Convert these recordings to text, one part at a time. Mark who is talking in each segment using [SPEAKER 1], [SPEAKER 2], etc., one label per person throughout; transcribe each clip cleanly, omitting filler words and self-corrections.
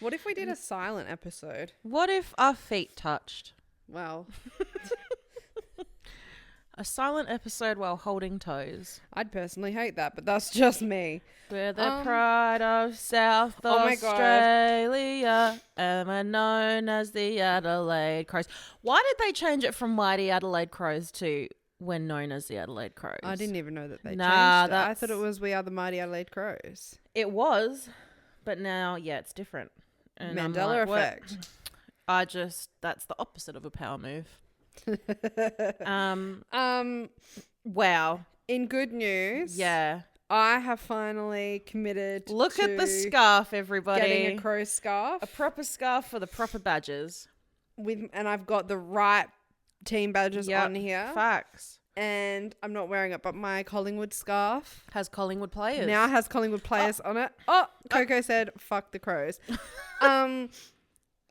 [SPEAKER 1] What if we did a silent episode?
[SPEAKER 2] What if our feet touched?
[SPEAKER 1] Well,
[SPEAKER 2] A silent episode while holding toes.
[SPEAKER 1] I'd personally hate that, but that's just me.
[SPEAKER 2] We're the pride of South
[SPEAKER 1] Oh my God.
[SPEAKER 2] Australia, and we're known as the Adelaide Crows. Why did they change it from Mighty Adelaide Crows to we're known as the Adelaide Crows?
[SPEAKER 1] I didn't even know that they changed it. I thought it was We Are the Mighty Adelaide Crows.
[SPEAKER 2] It was, but now, yeah, it's different. And
[SPEAKER 1] Mandela effect.
[SPEAKER 2] That's the opposite of a power move. Wow.
[SPEAKER 1] In good news,
[SPEAKER 2] Yeah.
[SPEAKER 1] I have finally committed
[SPEAKER 2] Look
[SPEAKER 1] to
[SPEAKER 2] at the scarf, everybody.
[SPEAKER 1] getting a crow scarf.
[SPEAKER 2] A proper scarf for the proper badges.
[SPEAKER 1] And I've got the right team badges on here.
[SPEAKER 2] Facts.
[SPEAKER 1] And I'm not wearing it, but my Collingwood scarf
[SPEAKER 2] Has Collingwood players.
[SPEAKER 1] now has Collingwood players on it. Oh, Coco said, fuck the Crows.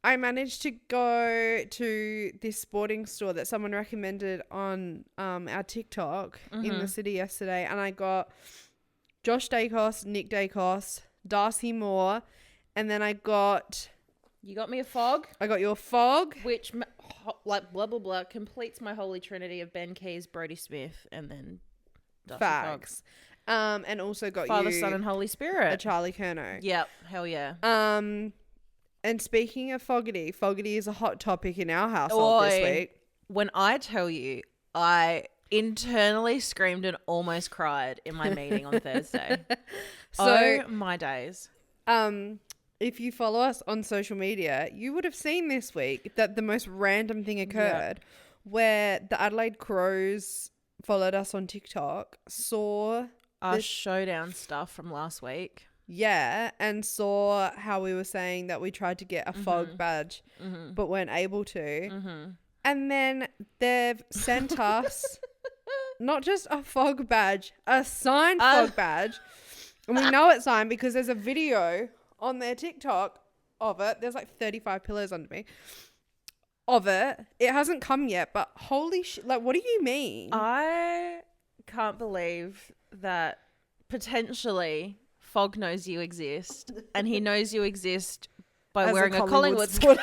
[SPEAKER 1] I managed to go to this sporting store that someone recommended on our TikTok in the city yesterday, and I got Josh Dacos, Nick Dacos, Darcy Moore, and then I got
[SPEAKER 2] You got me a fog,
[SPEAKER 1] your fog.
[SPEAKER 2] which like blah blah blah completes my holy trinity of Ben Keys, Brodie Smith, and then Darcy
[SPEAKER 1] Facts. And also got
[SPEAKER 2] Father,
[SPEAKER 1] you
[SPEAKER 2] Son, and Holy
[SPEAKER 1] a
[SPEAKER 2] Spirit.
[SPEAKER 1] Charlie Curnow.
[SPEAKER 2] Yep, hell yeah.
[SPEAKER 1] And speaking of Fogarty is a hot topic in our household this week.
[SPEAKER 2] When I tell you, I internally screamed and almost cried in my meeting on Thursday.
[SPEAKER 1] So,
[SPEAKER 2] oh my days.
[SPEAKER 1] if you follow us on social media, you would have seen this week that the most random thing occurred where the Adelaide Crows followed us on TikTok, saw
[SPEAKER 2] Our showdown stuff from last week.
[SPEAKER 1] Yeah, and saw how we were saying that we tried to get a fog badge but weren't able to. And then they've sent us not just a fog badge, a signed fog badge. And we know it's signed because there's a video on their TikTok of it. There's like 35 pillows under me of it. It hasn't come yet, but holy shit. Like, what do you mean?
[SPEAKER 2] I can't believe that potentially Fog knows you exist, and he knows you exist by
[SPEAKER 1] As
[SPEAKER 2] wearing a Collingwood
[SPEAKER 1] sweater.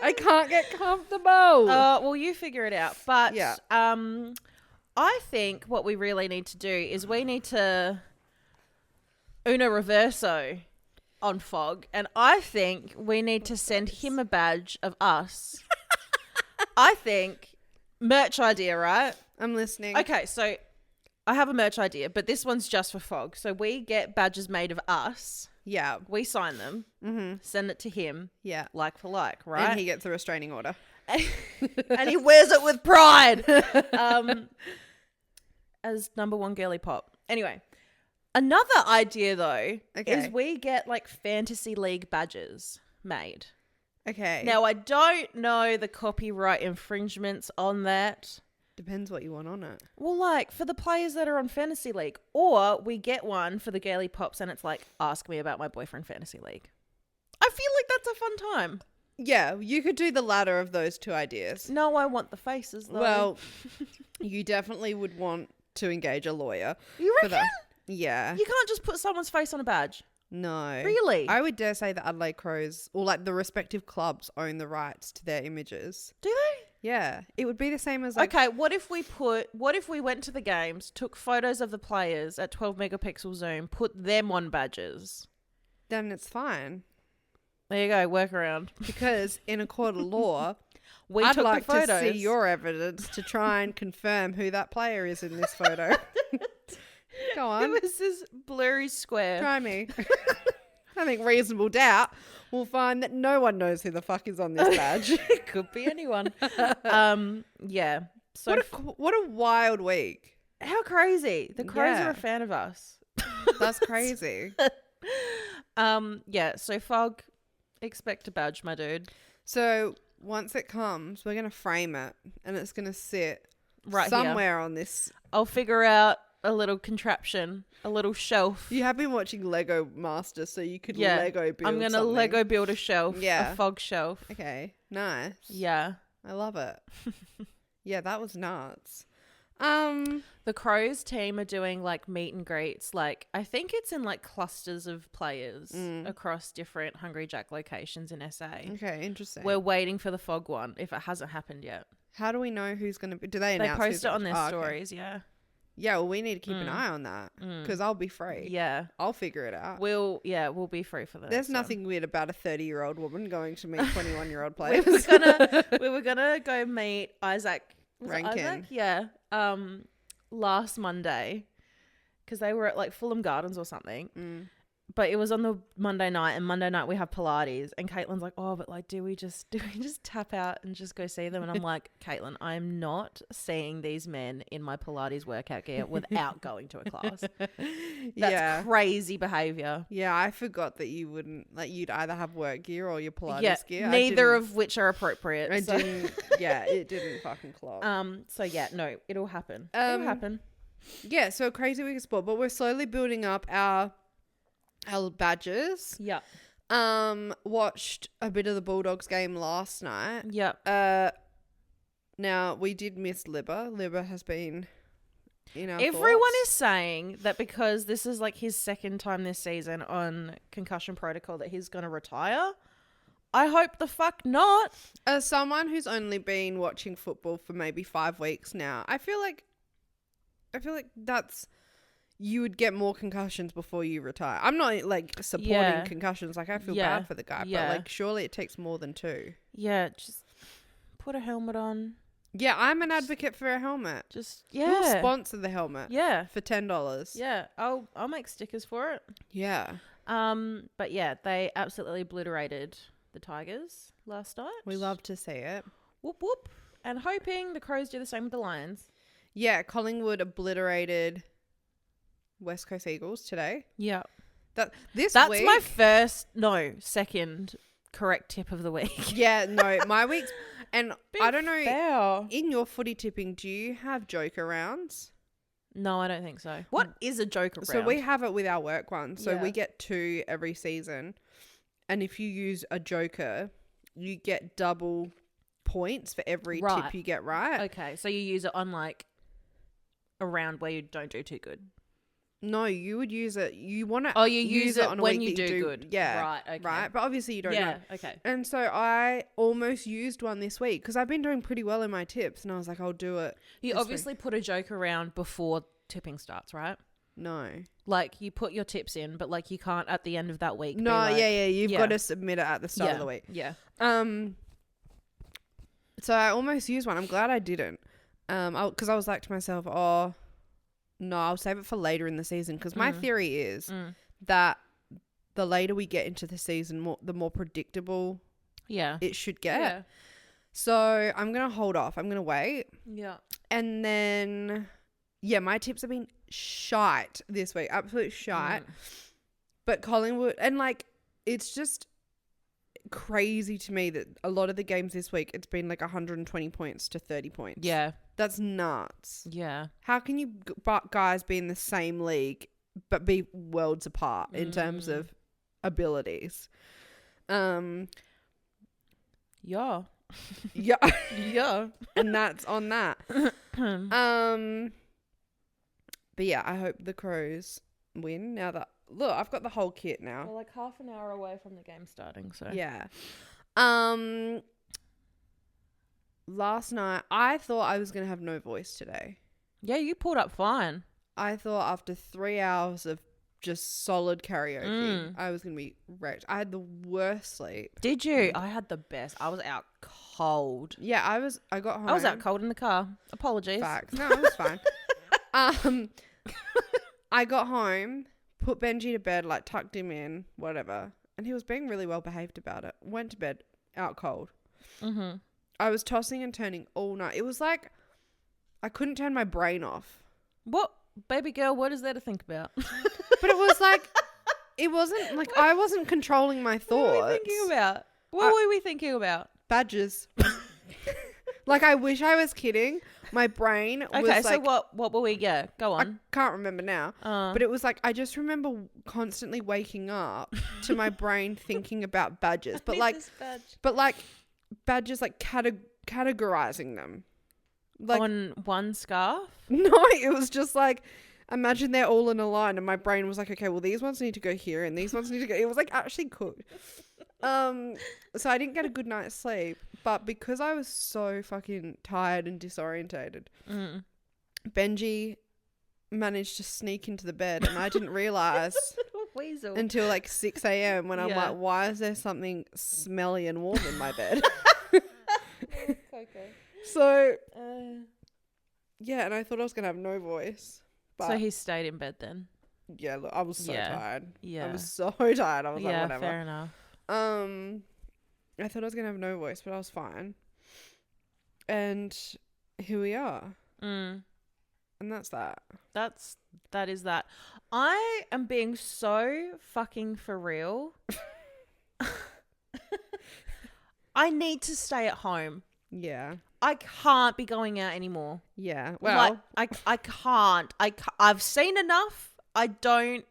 [SPEAKER 1] I can't get comfortable.
[SPEAKER 2] Well, you figure it out. But
[SPEAKER 1] Yeah.
[SPEAKER 2] I think what we really need to do is we need to uno reverso on Fog, and I think we need to send him a badge of us. I think merch idea, right?
[SPEAKER 1] I'm listening.
[SPEAKER 2] Okay, so I have a merch idea, but this one's just for Fog. So we get badges made of us.
[SPEAKER 1] Yeah.
[SPEAKER 2] We sign them, send it to him,
[SPEAKER 1] Yeah.
[SPEAKER 2] like for like, right?
[SPEAKER 1] And he gets a restraining order.
[SPEAKER 2] And he wears it with pride. As number one girly pop. Anyway, another idea though is we get like fantasy league badges made.
[SPEAKER 1] Okay.
[SPEAKER 2] Now I don't know the copyright infringements on that.
[SPEAKER 1] Depends what you want on it.
[SPEAKER 2] Well, like for the players that are on fantasy league, or we get one for the girly pops and it's like, ask me about my boyfriend fantasy league. I feel like that's a fun time.
[SPEAKER 1] Yeah, you could do the latter of those two ideas.
[SPEAKER 2] No, I want the faces though.
[SPEAKER 1] Well, you definitely would want to engage a lawyer.
[SPEAKER 2] You
[SPEAKER 1] for
[SPEAKER 2] reckon?
[SPEAKER 1] that. Yeah.
[SPEAKER 2] You can't just put someone's face on a badge.
[SPEAKER 1] No.
[SPEAKER 2] Really?
[SPEAKER 1] I would dare say the Adelaide Crows, or like the respective clubs, own the rights to their images.
[SPEAKER 2] Do they?
[SPEAKER 1] Yeah. It would be the same as like...
[SPEAKER 2] Okay, what if we went to the games, took photos of the players at 12 megapixel zoom, put them on badges?
[SPEAKER 1] Then it's fine.
[SPEAKER 2] There you go, workaround.
[SPEAKER 1] Because in a court of law,
[SPEAKER 2] I'd
[SPEAKER 1] like to see your evidence to try and confirm who that player is in this photo. Go on.
[SPEAKER 2] Who is this blurry square?
[SPEAKER 1] Try me. I think reasonable doubt will find that no one knows who the fuck is on this badge.
[SPEAKER 2] It could be anyone. Yeah. So
[SPEAKER 1] what a wild week.
[SPEAKER 2] how crazy. The Crows
[SPEAKER 1] Yeah.
[SPEAKER 2] are a fan of us.
[SPEAKER 1] That's crazy.
[SPEAKER 2] Yeah, so Fog, expect a badge, my dude.
[SPEAKER 1] So once it comes, we're going to frame it and it's going to sit
[SPEAKER 2] Right
[SPEAKER 1] somewhere on this.
[SPEAKER 2] I'll figure out a little contraption, a little shelf.
[SPEAKER 1] You have been watching Lego Master, so you could
[SPEAKER 2] Yeah,
[SPEAKER 1] Lego build
[SPEAKER 2] I'm going to
[SPEAKER 1] something.
[SPEAKER 2] Lego build a shelf.
[SPEAKER 1] Yeah.
[SPEAKER 2] A Fog shelf.
[SPEAKER 1] Okay, nice.
[SPEAKER 2] Yeah.
[SPEAKER 1] I love it. Yeah, that was nuts.
[SPEAKER 2] The Crows team are doing like meet and greets. Like I think it's in like clusters of players across different Hungry Jack locations in SA.
[SPEAKER 1] Okay, interesting.
[SPEAKER 2] We're waiting for the Fog one if it hasn't happened yet.
[SPEAKER 1] How do we know who's going to be? Do they
[SPEAKER 2] They
[SPEAKER 1] announce?
[SPEAKER 2] post it on their stories.
[SPEAKER 1] Okay.
[SPEAKER 2] Yeah.
[SPEAKER 1] Yeah, well, we need to keep an eye on that because I'll be free.
[SPEAKER 2] Yeah.
[SPEAKER 1] I'll figure it out.
[SPEAKER 2] We'll be free for that.
[SPEAKER 1] There's nothing weird about a 30-year-old woman going to meet 21-year-old players.
[SPEAKER 2] we were gonna go meet Isaac.
[SPEAKER 1] Rankin.
[SPEAKER 2] Isaac? Yeah. Last Monday, because they were at like Fulham Gardens or something. But it was on the Monday night, and Monday night we have Pilates, and Caitlin's like, oh, but like, do we just tap out and just go see them? And I'm like, Caitlin, I'm not seeing these men in my Pilates workout gear without going to a class. That's crazy behavior.
[SPEAKER 1] Yeah, I forgot that you wouldn't, like, you'd either have work gear or your Pilates gear.
[SPEAKER 2] Neither of which are appropriate.
[SPEAKER 1] It didn't fucking clock.
[SPEAKER 2] So yeah, no, it'll happen. It'll happen.
[SPEAKER 1] Yeah, so a crazy week of sport, but we're slowly building up our badges.
[SPEAKER 2] Yeah.
[SPEAKER 1] Watched a bit of the Bulldogs game last night.
[SPEAKER 2] Yeah.
[SPEAKER 1] Now we did miss Libba. Libba has been in our
[SPEAKER 2] Everyone
[SPEAKER 1] thoughts.
[SPEAKER 2] is saying that because this is like his second time this season on concussion protocol that he's going to retire. I hope the fuck not.
[SPEAKER 1] As someone who's only been watching football for maybe 5 weeks now, I feel like that's, you would get more concussions before you retire. I'm not like supporting concussions. Like I feel bad for the guy, but like surely it takes more than 2.
[SPEAKER 2] Yeah, just put a helmet on.
[SPEAKER 1] Yeah, I'm an advocate for a helmet. We'll sponsor the helmet.
[SPEAKER 2] Yeah,
[SPEAKER 1] for $10.
[SPEAKER 2] Yeah, I'll make stickers for it.
[SPEAKER 1] Yeah.
[SPEAKER 2] But yeah, they absolutely obliterated the Tigers last night.
[SPEAKER 1] We love to see it.
[SPEAKER 2] Whoop whoop. And hoping the Crows do the same with the Lions.
[SPEAKER 1] Yeah, Collingwood obliterated West Coast Eagles today.
[SPEAKER 2] Yeah.
[SPEAKER 1] That's
[SPEAKER 2] week, my second correct tip of the week.
[SPEAKER 1] Yeah, no, my week's, and I don't know,
[SPEAKER 2] fair.
[SPEAKER 1] In your footy tipping, do you have joker rounds?
[SPEAKER 2] No, I don't think so. What is a joker round?
[SPEAKER 1] So we have it with our work one. So we get 2 every season. And if you use a joker, you get double points for every tip you get right.
[SPEAKER 2] Okay, so you use it on like a round where you don't do too good.
[SPEAKER 1] No, you would use it. You want to.
[SPEAKER 2] Oh, you use it on a
[SPEAKER 1] when
[SPEAKER 2] week
[SPEAKER 1] you
[SPEAKER 2] do good.
[SPEAKER 1] Yeah.
[SPEAKER 2] Right. Okay.
[SPEAKER 1] Right. But obviously you don't know.
[SPEAKER 2] Yeah. Okay.
[SPEAKER 1] And so I almost used one this week because I've been doing pretty well in my tips, and I was like, I'll do it.
[SPEAKER 2] You obviously put a joker round before tipping starts, right?
[SPEAKER 1] No.
[SPEAKER 2] Like you put your tips in, but like you can't at the end of that week.
[SPEAKER 1] No.
[SPEAKER 2] Be like,
[SPEAKER 1] You've got to submit it at the start of the week.
[SPEAKER 2] Yeah.
[SPEAKER 1] So I almost used one. I'm glad I didn't. Because I was like to myself, oh. No, I'll save it for later in the season because my theory is that the later we get into the season, the more predictable it should get. Yeah. So I'm going to hold off. I'm going to wait.
[SPEAKER 2] Yeah.
[SPEAKER 1] And then, my tips have been shite this week. Absolute shite. But Collingwood, and like, it's just crazy to me that a lot of the games this week, it's been like 120 points to 30 points.
[SPEAKER 2] Yeah.
[SPEAKER 1] That's nuts.
[SPEAKER 2] Yeah.
[SPEAKER 1] How can you guys be in the same league but be worlds apart in terms of abilities?
[SPEAKER 2] Yeah.
[SPEAKER 1] Yeah.
[SPEAKER 2] Yeah.
[SPEAKER 1] And that's on that. But yeah, I hope the Crows win now that, look, I've got the whole kit now.
[SPEAKER 2] We're like half an hour away from the game starting, so.
[SPEAKER 1] Yeah. Last night, I thought I was going to have no voice today.
[SPEAKER 2] Yeah, you pulled up fine.
[SPEAKER 1] I thought after 3 hours of just solid karaoke, I was going to be wrecked. I had the worst sleep.
[SPEAKER 2] Did you? I had the best. I was out cold.
[SPEAKER 1] Yeah, I got home.
[SPEAKER 2] I was out cold in the car. Apologies.
[SPEAKER 1] Facts. No, it was fine. I got home, put Benji to bed, like tucked him in, whatever. And he was being really well behaved about it. Went to bed out cold. Mm-hmm. I was tossing and turning all night. It was like I couldn't turn my brain off.
[SPEAKER 2] What? Baby girl, what is there to think about?
[SPEAKER 1] But it was like, it wasn't like I wasn't controlling my thoughts.
[SPEAKER 2] What were we thinking about? What were we thinking about?
[SPEAKER 1] Badges. Like, I wish I was kidding. My brain was
[SPEAKER 2] okay,
[SPEAKER 1] like...
[SPEAKER 2] so what were we... Yeah, go on.
[SPEAKER 1] I can't remember now. But it was like, I just remember constantly waking up to my brain thinking about badges. But like, badges, like categorizing them. Like
[SPEAKER 2] on one scarf?
[SPEAKER 1] no, it was just like, imagine they're all in a line, and my brain was like, okay, well these ones need to go here, and these ones need to go. It was like actually cooked. So I didn't get a good night's sleep, but because I was so fucking tired and disorientated, Benji managed to sneak into the bed, and I didn't realize
[SPEAKER 2] Weasel.
[SPEAKER 1] until like 6 a.m. when I'm like, why is there something smelly and warm in my bed?
[SPEAKER 2] Okay.
[SPEAKER 1] So yeah, and I thought I was gonna have no voice. But
[SPEAKER 2] so he stayed in bed then?
[SPEAKER 1] yeah, look, I was so tired.
[SPEAKER 2] Yeah.
[SPEAKER 1] I was so tired. I was like,
[SPEAKER 2] yeah,
[SPEAKER 1] whatever.
[SPEAKER 2] fair enough.
[SPEAKER 1] I thought I was gonna have no voice, but I was fine. And here we are. And that's that.
[SPEAKER 2] That is that. I am being so fucking for real. I need to stay at home.
[SPEAKER 1] Yeah.
[SPEAKER 2] I can't be going out anymore.
[SPEAKER 1] Yeah. Well,
[SPEAKER 2] I can't. I've seen enough. I don't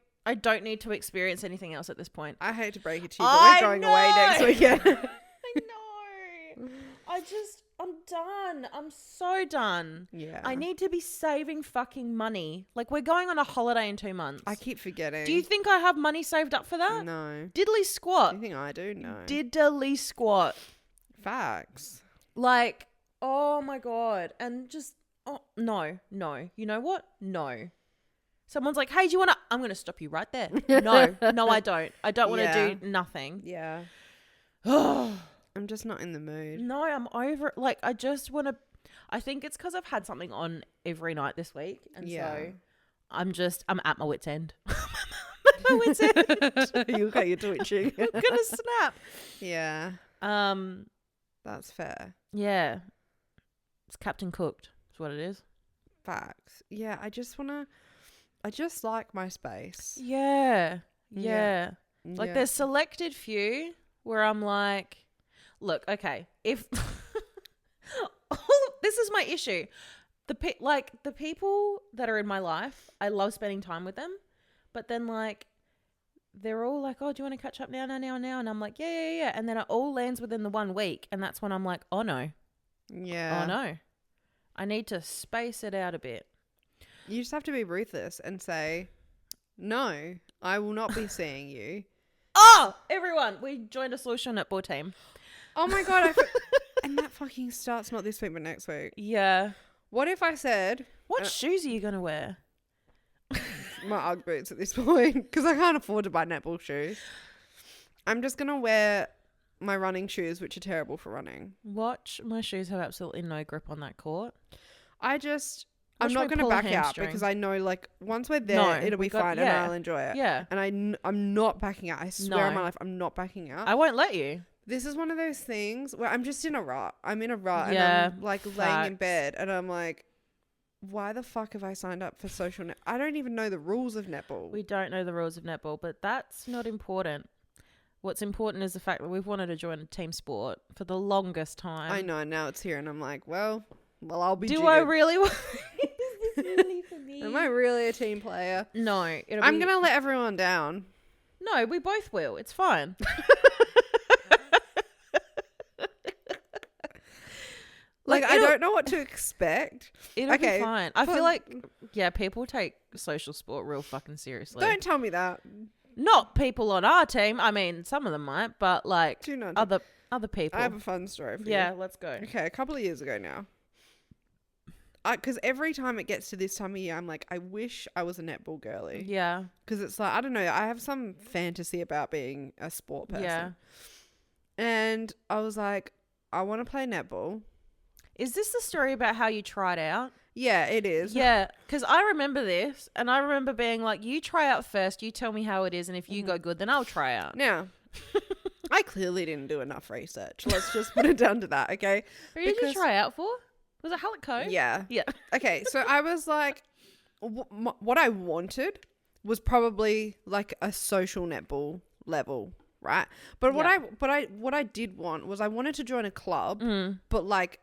[SPEAKER 2] need to experience anything else at this point.
[SPEAKER 1] I hate to break it to you, but we're going away next weekend.
[SPEAKER 2] I know. I'm done. I'm so done.
[SPEAKER 1] Yeah.
[SPEAKER 2] I need to be saving fucking money. Like, we're going on a holiday in 2 months.
[SPEAKER 1] I keep forgetting.
[SPEAKER 2] Do you think I have money saved up for that?
[SPEAKER 1] No.
[SPEAKER 2] Diddly squat.
[SPEAKER 1] Do you think I do? No.
[SPEAKER 2] Diddly squat.
[SPEAKER 1] Facts.
[SPEAKER 2] Like, oh my God. And just, no. You know what? No. Someone's like, hey, do you want to, I'm going to stop you right there. No, I don't. I don't want to do nothing.
[SPEAKER 1] Yeah. I'm just not in the mood.
[SPEAKER 2] No, I'm over it. Like, I just want to, I think it's because I've had something on every night this week. And so I'm at my wit's end. My wit's end.
[SPEAKER 1] You're twitching.
[SPEAKER 2] I'm going to snap.
[SPEAKER 1] Yeah. That's fair.
[SPEAKER 2] Yeah. It's Captain Cooked. That's what it is.
[SPEAKER 1] Facts. Yeah, I just like my space.
[SPEAKER 2] Yeah. Like, there's selected few where I'm like, look, okay, if this is my issue. The people that are in my life, I love spending time with them, but then like they're all like, oh, do you want to catch up now? And I'm like, yeah. And then it all lands within the 1 week. And that's when I'm like, oh no.
[SPEAKER 1] Yeah.
[SPEAKER 2] Oh no. I need to space it out a bit.
[SPEAKER 1] You just have to be ruthless and say, no, I will not be seeing you.
[SPEAKER 2] Oh, everyone, we joined a social netball team.
[SPEAKER 1] Oh my God. And that fucking starts not this week, but next week.
[SPEAKER 2] Yeah.
[SPEAKER 1] What if I said...
[SPEAKER 2] What shoes are you going to wear?
[SPEAKER 1] My Ugg boots at this point, because I can't afford to buy netball shoes. I'm just going to wear my running shoes, which are terrible for running.
[SPEAKER 2] Watch, my shoes have absolutely no grip on that court.
[SPEAKER 1] I'm not going to back out because I know, like, once we're there, it'll be fine and I'll enjoy it.
[SPEAKER 2] Yeah.
[SPEAKER 1] And I'm not backing out. I swear on my life, I'm not backing out.
[SPEAKER 2] I won't let you.
[SPEAKER 1] This is one of those things where I'm just in a rut. I'm in a rut
[SPEAKER 2] Yeah,
[SPEAKER 1] and I'm, like, laying in bed and I'm like, why the fuck have I signed up for social net? I don't even know the rules of netball.
[SPEAKER 2] We don't know the rules of netball, but that's not important. What's important is the fact that we've wanted to join a team sport for the longest time.
[SPEAKER 1] I know, now it's here and I'm like, well, I'll be
[SPEAKER 2] Do I really want... Is this really for me?
[SPEAKER 1] Am I really a team player?
[SPEAKER 2] No.
[SPEAKER 1] I'm going to let everyone down.
[SPEAKER 2] No, we both will. It's fine.
[SPEAKER 1] Like I don't know what to expect.
[SPEAKER 2] It'll be fine. I feel like, people take social sport real fucking seriously.
[SPEAKER 1] Don't tell me that.
[SPEAKER 2] Not people on our team. I mean, some of them might, but like other people.
[SPEAKER 1] I have a fun story for you.
[SPEAKER 2] Yeah, let's go.
[SPEAKER 1] Okay, a couple of years ago now. Because every time it gets to this time of year, I'm like, I wish I was a netball girly.
[SPEAKER 2] Yeah.
[SPEAKER 1] Because it's like, I don't know, I have some fantasy about being a sport person.
[SPEAKER 2] Yeah.
[SPEAKER 1] And I was like, I want to play netball.
[SPEAKER 2] Is this the story about how you tried out?
[SPEAKER 1] Yeah, it is.
[SPEAKER 2] Yeah, because I remember this, and I remember being like, you try out first, you tell me how it is, and if you go good, then I'll try out.
[SPEAKER 1] Now, I clearly didn't do enough research. Let's just put it down to that, okay?
[SPEAKER 2] Who did you try out for? Was it Halleck?
[SPEAKER 1] Yeah.
[SPEAKER 2] Yeah.
[SPEAKER 1] Okay, so I was like, what I wanted was probably like a social netball level, right? But what I did want was I wanted to join a club, but like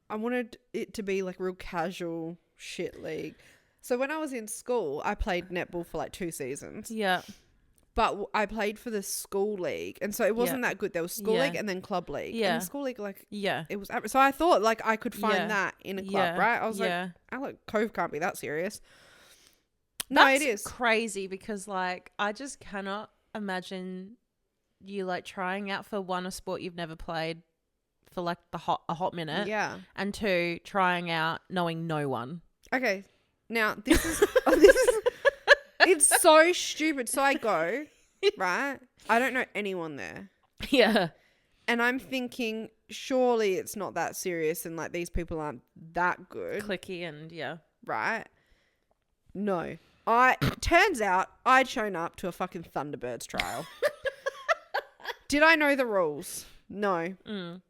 [SPEAKER 1] I wanted it to be like real casual shit league. So when I was in school, I played netball for like 2 seasons.
[SPEAKER 2] Yeah.
[SPEAKER 1] But I played for the school league, and so it wasn't that good. There was school league and then club league.
[SPEAKER 2] Yeah.
[SPEAKER 1] And the school league, like,
[SPEAKER 2] Yeah.
[SPEAKER 1] it was. So I thought, like, I could find that in a club, right? I was like, Alec Cove can't be that serious. No,
[SPEAKER 2] That's
[SPEAKER 1] it is
[SPEAKER 2] crazy because, like, I just cannot imagine you, like, trying out for one, a sport you've never played for, like, a hot minute.
[SPEAKER 1] Yeah.
[SPEAKER 2] And two, trying out knowing no one.
[SPEAKER 1] Okay. Now, this is it's so stupid. So I go, right? I don't know anyone there.
[SPEAKER 2] Yeah.
[SPEAKER 1] And I'm thinking, surely it's not that serious and, like, these people aren't that good.
[SPEAKER 2] Clicky and,
[SPEAKER 1] Right? No. Turns out I'd shown up to a fucking Thunderbirds trial. Did I know the rules? No. Was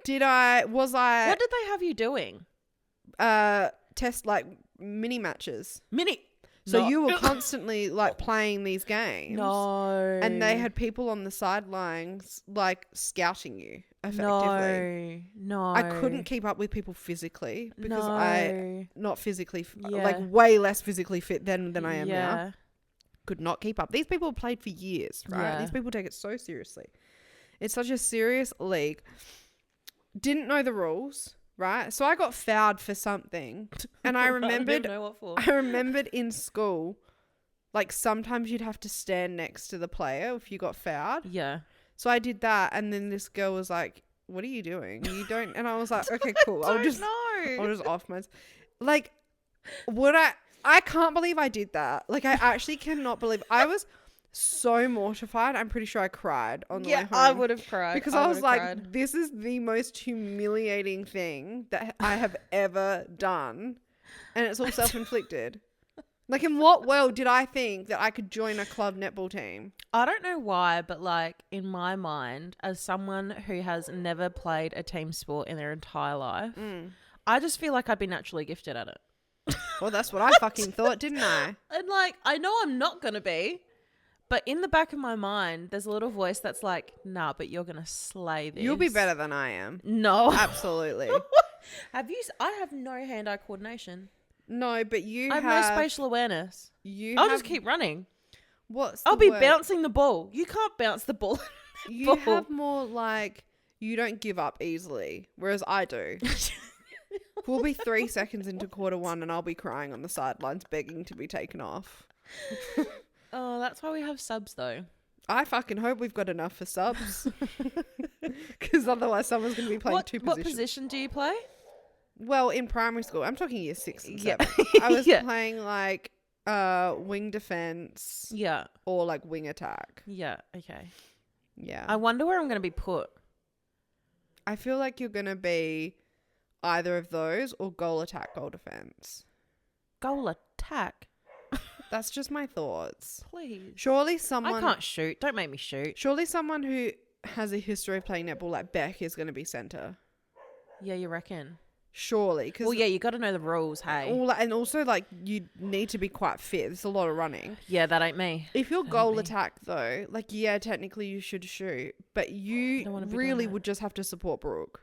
[SPEAKER 1] I...
[SPEAKER 2] What did they have you doing?
[SPEAKER 1] Test, like, mini matches. So
[SPEAKER 2] No.
[SPEAKER 1] you were constantly, like, playing these games.
[SPEAKER 2] No.
[SPEAKER 1] And they had people on the sidelines, like, scouting you, effectively.
[SPEAKER 2] No.
[SPEAKER 1] I couldn't keep up with people physically because not physically,
[SPEAKER 2] Yeah.
[SPEAKER 1] like, way less physically fit than I am now. Could not keep up. These people played for years, right?
[SPEAKER 2] Yeah.
[SPEAKER 1] These people take it so seriously. It's such a serious league. Didn't know the rules. Right, so I got fouled for something, and I remembered.
[SPEAKER 2] I don't know what for.
[SPEAKER 1] I remembered in school, like, sometimes you'd have to stand next to the player if you got fouled.
[SPEAKER 2] Yeah.
[SPEAKER 1] So I did that, and then this girl was like, "What are you doing? You don't." And I was like, "Okay, cool. I'll just off my." Like, I can't believe I did that. Like, I actually cannot believe I was so mortified. I'm pretty sure I cried on the way home.
[SPEAKER 2] I would have cried
[SPEAKER 1] because I was like, this is the most humiliating thing that I have ever done, and it's all self-inflicted. Like, in what world did I think that I could join a club netball team?
[SPEAKER 2] I don't know why, but, like, in my mind, as someone who has never played a team sport in their entire life, I just feel like I'd be naturally gifted at it.
[SPEAKER 1] Well, that's what I fucking thought, didn't I?
[SPEAKER 2] And, like, I know I'm not gonna be. But in the back of my mind, there's a little voice that's like, nah, but you're going to slay this.
[SPEAKER 1] You'll be better than I am.
[SPEAKER 2] No.
[SPEAKER 1] Absolutely.
[SPEAKER 2] I have no hand-eye coordination.
[SPEAKER 1] No, but
[SPEAKER 2] I have no spatial awareness. I'll just keep running. I'll be bouncing the ball. You can't bounce the ball.
[SPEAKER 1] You have more, like, you don't give up easily, whereas I do. We'll be 3 seconds into quarter one and I'll be crying on the sidelines begging to be taken off.
[SPEAKER 2] Oh, that's why we have subs, though.
[SPEAKER 1] I fucking hope we've got enough for subs. Because otherwise someone's going to be playing two positions.
[SPEAKER 2] What position do you play?
[SPEAKER 1] Well, in primary school, I'm talking year 6 and 7. I was playing, like, wing defense.
[SPEAKER 2] Yeah.
[SPEAKER 1] Or, like, wing attack.
[SPEAKER 2] Yeah, okay.
[SPEAKER 1] Yeah.
[SPEAKER 2] I wonder where I'm going to be put.
[SPEAKER 1] I feel like you're going to be either of those or goal attack, goal defense.
[SPEAKER 2] Goal attack?
[SPEAKER 1] That's just my thoughts.
[SPEAKER 2] Please.
[SPEAKER 1] Surely someone...
[SPEAKER 2] I can't shoot. Don't make me shoot.
[SPEAKER 1] Surely someone who has a history of playing netball like Beck is going to be centre.
[SPEAKER 2] Yeah, you reckon?
[SPEAKER 1] Surely.
[SPEAKER 2] Well, yeah, you got to know the rules, hey?
[SPEAKER 1] And also, like, you need to be quite fit. There's a lot of running.
[SPEAKER 2] Yeah, that ain't me.
[SPEAKER 1] If you're goal attack, though, like, yeah, technically you should shoot. But you really would just have to support Brooke.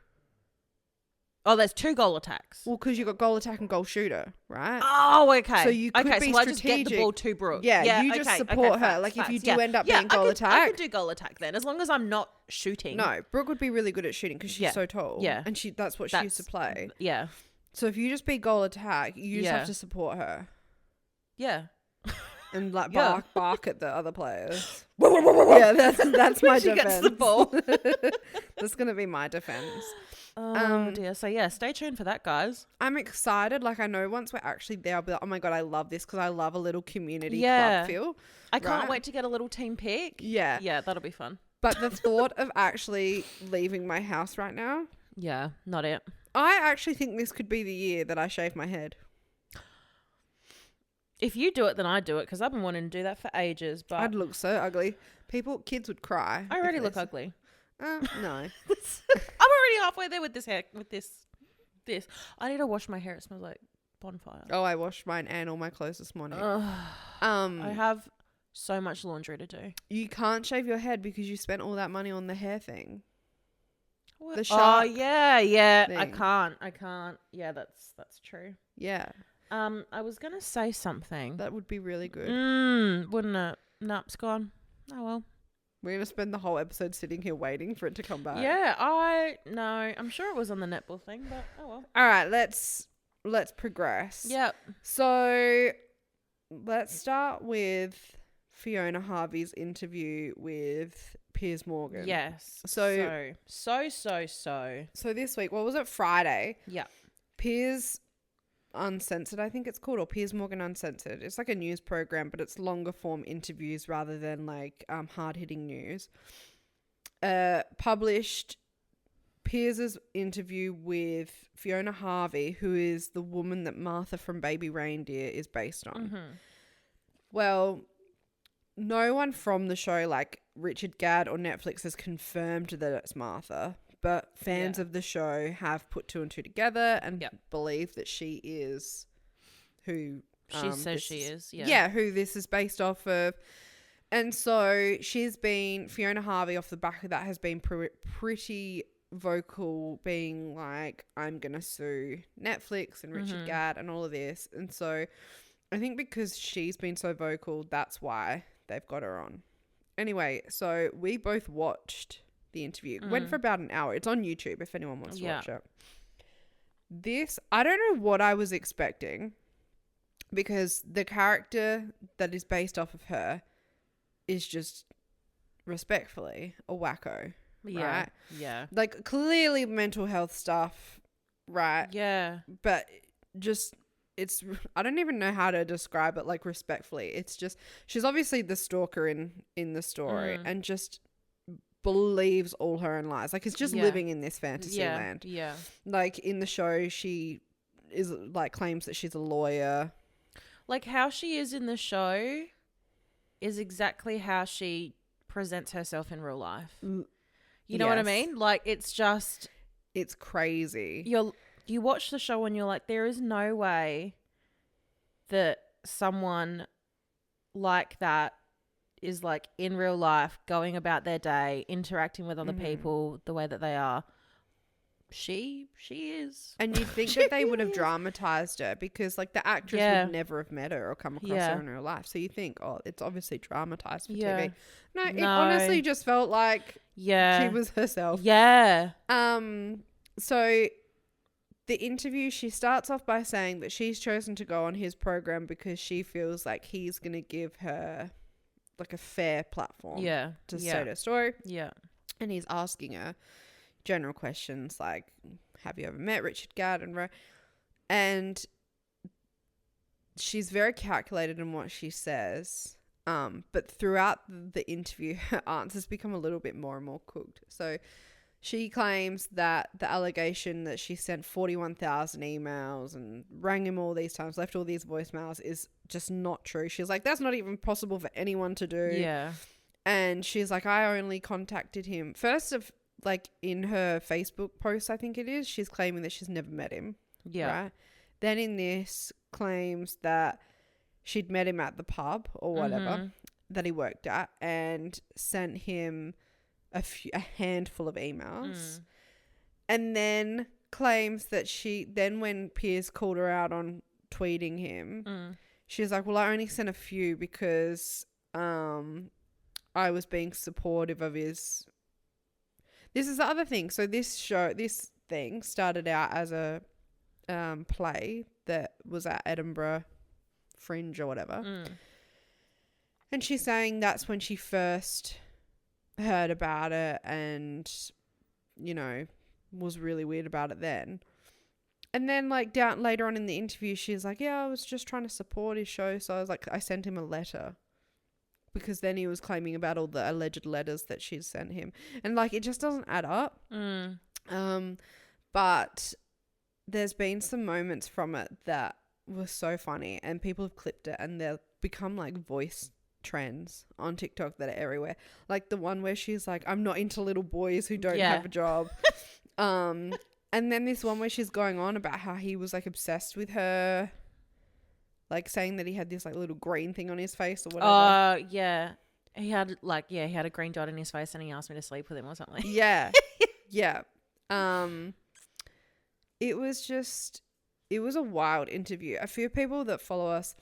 [SPEAKER 2] Oh, there's 2 goal attacks.
[SPEAKER 1] Well, because you got goal attack and goal shooter, right?
[SPEAKER 2] Oh, okay.
[SPEAKER 1] So you could be strategic.
[SPEAKER 2] I just get the ball to Brooke.
[SPEAKER 1] Yeah, you just support her. Like, if you do end up being goal attack.
[SPEAKER 2] I could do goal attack then, as long as I'm not shooting.
[SPEAKER 1] No, Brooke would be really good at shooting because she's so tall. Yeah. And that's what she used to play.
[SPEAKER 2] Yeah.
[SPEAKER 1] So if you just be goal attack, you just have to support her.
[SPEAKER 2] Yeah.
[SPEAKER 1] And, like, bark at the other players. Yeah, that's my defense.
[SPEAKER 2] She gets the ball.
[SPEAKER 1] That's going to be my defense.
[SPEAKER 2] Oh, dear. So, yeah, stay tuned for that, guys.
[SPEAKER 1] I'm excited. Like, I know once we're actually there, I'll be like, oh, my God, I love this because I love a little community club feel.
[SPEAKER 2] I can't wait to get a little team pick.
[SPEAKER 1] Yeah.
[SPEAKER 2] Yeah, that'll be fun.
[SPEAKER 1] But the thought of actually leaving my house right now.
[SPEAKER 2] Yeah, not it.
[SPEAKER 1] I actually think this could be the year that I shave my head.
[SPEAKER 2] If you do it, then I do it because I've been wanting to do that for ages. But
[SPEAKER 1] I'd look so ugly. Kids would cry.
[SPEAKER 2] I already look ugly.
[SPEAKER 1] No.
[SPEAKER 2] I'm already halfway there with this hair. With this. I need to wash my hair. It smells like bonfire.
[SPEAKER 1] Oh, I washed mine and all my clothes this morning.
[SPEAKER 2] I have so much laundry to do.
[SPEAKER 1] You can't shave your head because you spent all that money on the hair thing.
[SPEAKER 2] What?
[SPEAKER 1] The shark.
[SPEAKER 2] Oh yeah.
[SPEAKER 1] Thing.
[SPEAKER 2] I can't. Yeah, that's true.
[SPEAKER 1] Yeah.
[SPEAKER 2] I was gonna say something.
[SPEAKER 1] That would be really good.
[SPEAKER 2] Wouldn't it? Nope, it's gone. Oh, well.
[SPEAKER 1] We're going to spend the whole episode sitting here waiting for it to come back.
[SPEAKER 2] Yeah, I'm sure it was on the netball thing, but oh well.
[SPEAKER 1] All right, let's progress.
[SPEAKER 2] Yep.
[SPEAKER 1] So let's start with Fiona Harvey's interview with Piers Morgan.
[SPEAKER 2] Yes.
[SPEAKER 1] So this week, what was it? Friday.
[SPEAKER 2] Yeah.
[SPEAKER 1] Piers Uncensored, I think it's called, or Piers Morgan Uncensored. It's like a news program, but it's longer form interviews rather than like hard hitting news. Published Piers's interview with Fiona Harvey, who is the woman that Martha from Baby Reindeer is based on.
[SPEAKER 2] Mm-hmm.
[SPEAKER 1] Well, no one from the show, like Richard Gadd or Netflix, has confirmed that it's Martha. But fans of the show have put two and two together and believe that she is who
[SPEAKER 2] she says she is. Yeah.
[SPEAKER 1] Yeah, who this is based off of. And so Fiona Harvey off the back of that has been pretty vocal, being like, I'm going to sue Netflix and Richard Gadd and all of this. And so I think because she's been so vocal, that's why they've got her on. Anyway, so we both watched the interview. Went for about an hour. It's on YouTube if anyone wants to watch it. I don't know what I was expecting, because the character that is based off of her is just respectfully a wacko, right?
[SPEAKER 2] Yeah.
[SPEAKER 1] Like clearly mental health stuff, right?
[SPEAKER 2] Yeah.
[SPEAKER 1] But just I don't even know how to describe it, like respectfully. It's just she's obviously the stalker in the story and just believes all her own lies. Like, it's just living in this fantasy land.
[SPEAKER 2] Yeah.
[SPEAKER 1] Like in the show, she is like claims that she's a lawyer.
[SPEAKER 2] Like how she is in the show is exactly how she presents herself in real life. You know what I mean? Like it's crazy. You watch the show and you're like, there is no way that someone like that is like in real life going about their day, interacting with other people the way that they are. She is.
[SPEAKER 1] And you'd think that they would have dramatized her, because like the actress would never have met her or come across her in real life. So you think, oh, it's obviously dramatized for TV. No, it honestly just felt like she was herself.
[SPEAKER 2] Yeah.
[SPEAKER 1] So the interview, she starts off by saying that she's chosen to go on his program because she feels like he's going to give her like a fair platform to state her story. Yeah. And he's asking her general questions like, have you ever met Richard Gadd? And she's very calculated in what she says. But throughout the interview, her answers become a little bit more and more cooked. So she claims that the allegation that she sent 41,000 emails and rang him all these times, left all these voicemails, is just not true. She's like, that's not even possible for anyone to do. Yeah. And she's like, I only contacted him. First of, like, in her Facebook post, I think it is, she's claiming that she's never met him. Yeah. Right? Then in this, claims that she'd met him at the pub or whatever that he worked at and sent him a handful of emails, and then claims that when Piers called her out on tweeting him, she's like, well, I only sent a few because I was being supportive of his. This is the other thing. So this thing started out as a play that was at Edinburgh Fringe or whatever, and she's saying that's when she first heard about it and, you know, was really weird about it then. And then like down later on in the interview, she's like, yeah, I was just trying to support his show. So I was like, I sent him a letter, because then he was claiming about all the alleged letters that she'd sent him. And like, it just doesn't add up. But there's been some moments from it that were so funny, and people have clipped it and they've become like voice trends on TikTok that are everywhere. Like the one where she's like, I'm not into little boys who don't have a job. And then this one where she's going on about how he was like obsessed with her, like saying that he had this like little green thing on his face or whatever.
[SPEAKER 2] Yeah. He had a green dot in his face and he asked me to sleep with him or something.
[SPEAKER 1] Yeah. Yeah. It was a wild interview. A few people that follow us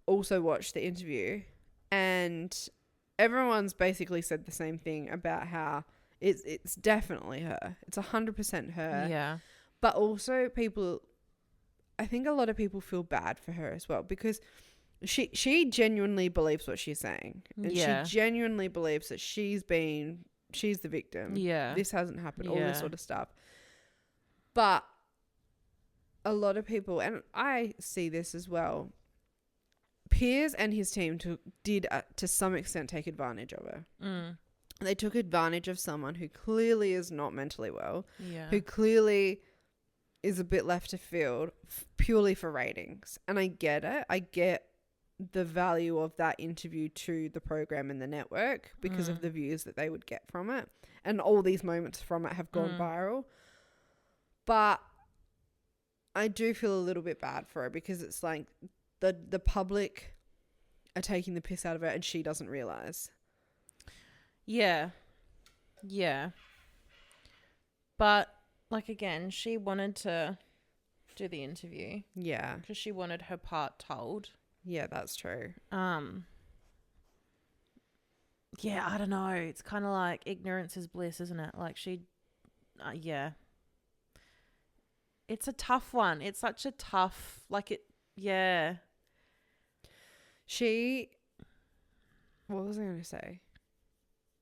[SPEAKER 1] also watched the interview, and everyone's basically said the same thing about how it's definitely her. It's 100% her.
[SPEAKER 2] Yeah.
[SPEAKER 1] But also I think a lot of people feel bad for her as well, because she genuinely believes what she's saying. And she genuinely believes that she's the victim.
[SPEAKER 2] Yeah.
[SPEAKER 1] This hasn't happened, all this sort of stuff. But a lot of people, and I see this as well, Piers and his team did to some extent take advantage of her. They took advantage of someone who clearly is not mentally well, who clearly is a bit left of field purely for ratings. And I get it. I get the value of that interview to the program and the network because of the views that they would get from it. And all these moments from it have gone viral. But I do feel a little bit bad for her, because it's like the public are taking the piss out of her and she doesn't realise.
[SPEAKER 2] Yeah. Yeah. But, like, again, she wanted to do the interview.
[SPEAKER 1] Yeah.
[SPEAKER 2] Because she wanted her part told.
[SPEAKER 1] Yeah, that's true.
[SPEAKER 2] Yeah, I don't know. It's kind of like ignorance is bliss, isn't it? Like, yeah. It's a tough one. It's such a tough, yeah.
[SPEAKER 1] What was I going to say?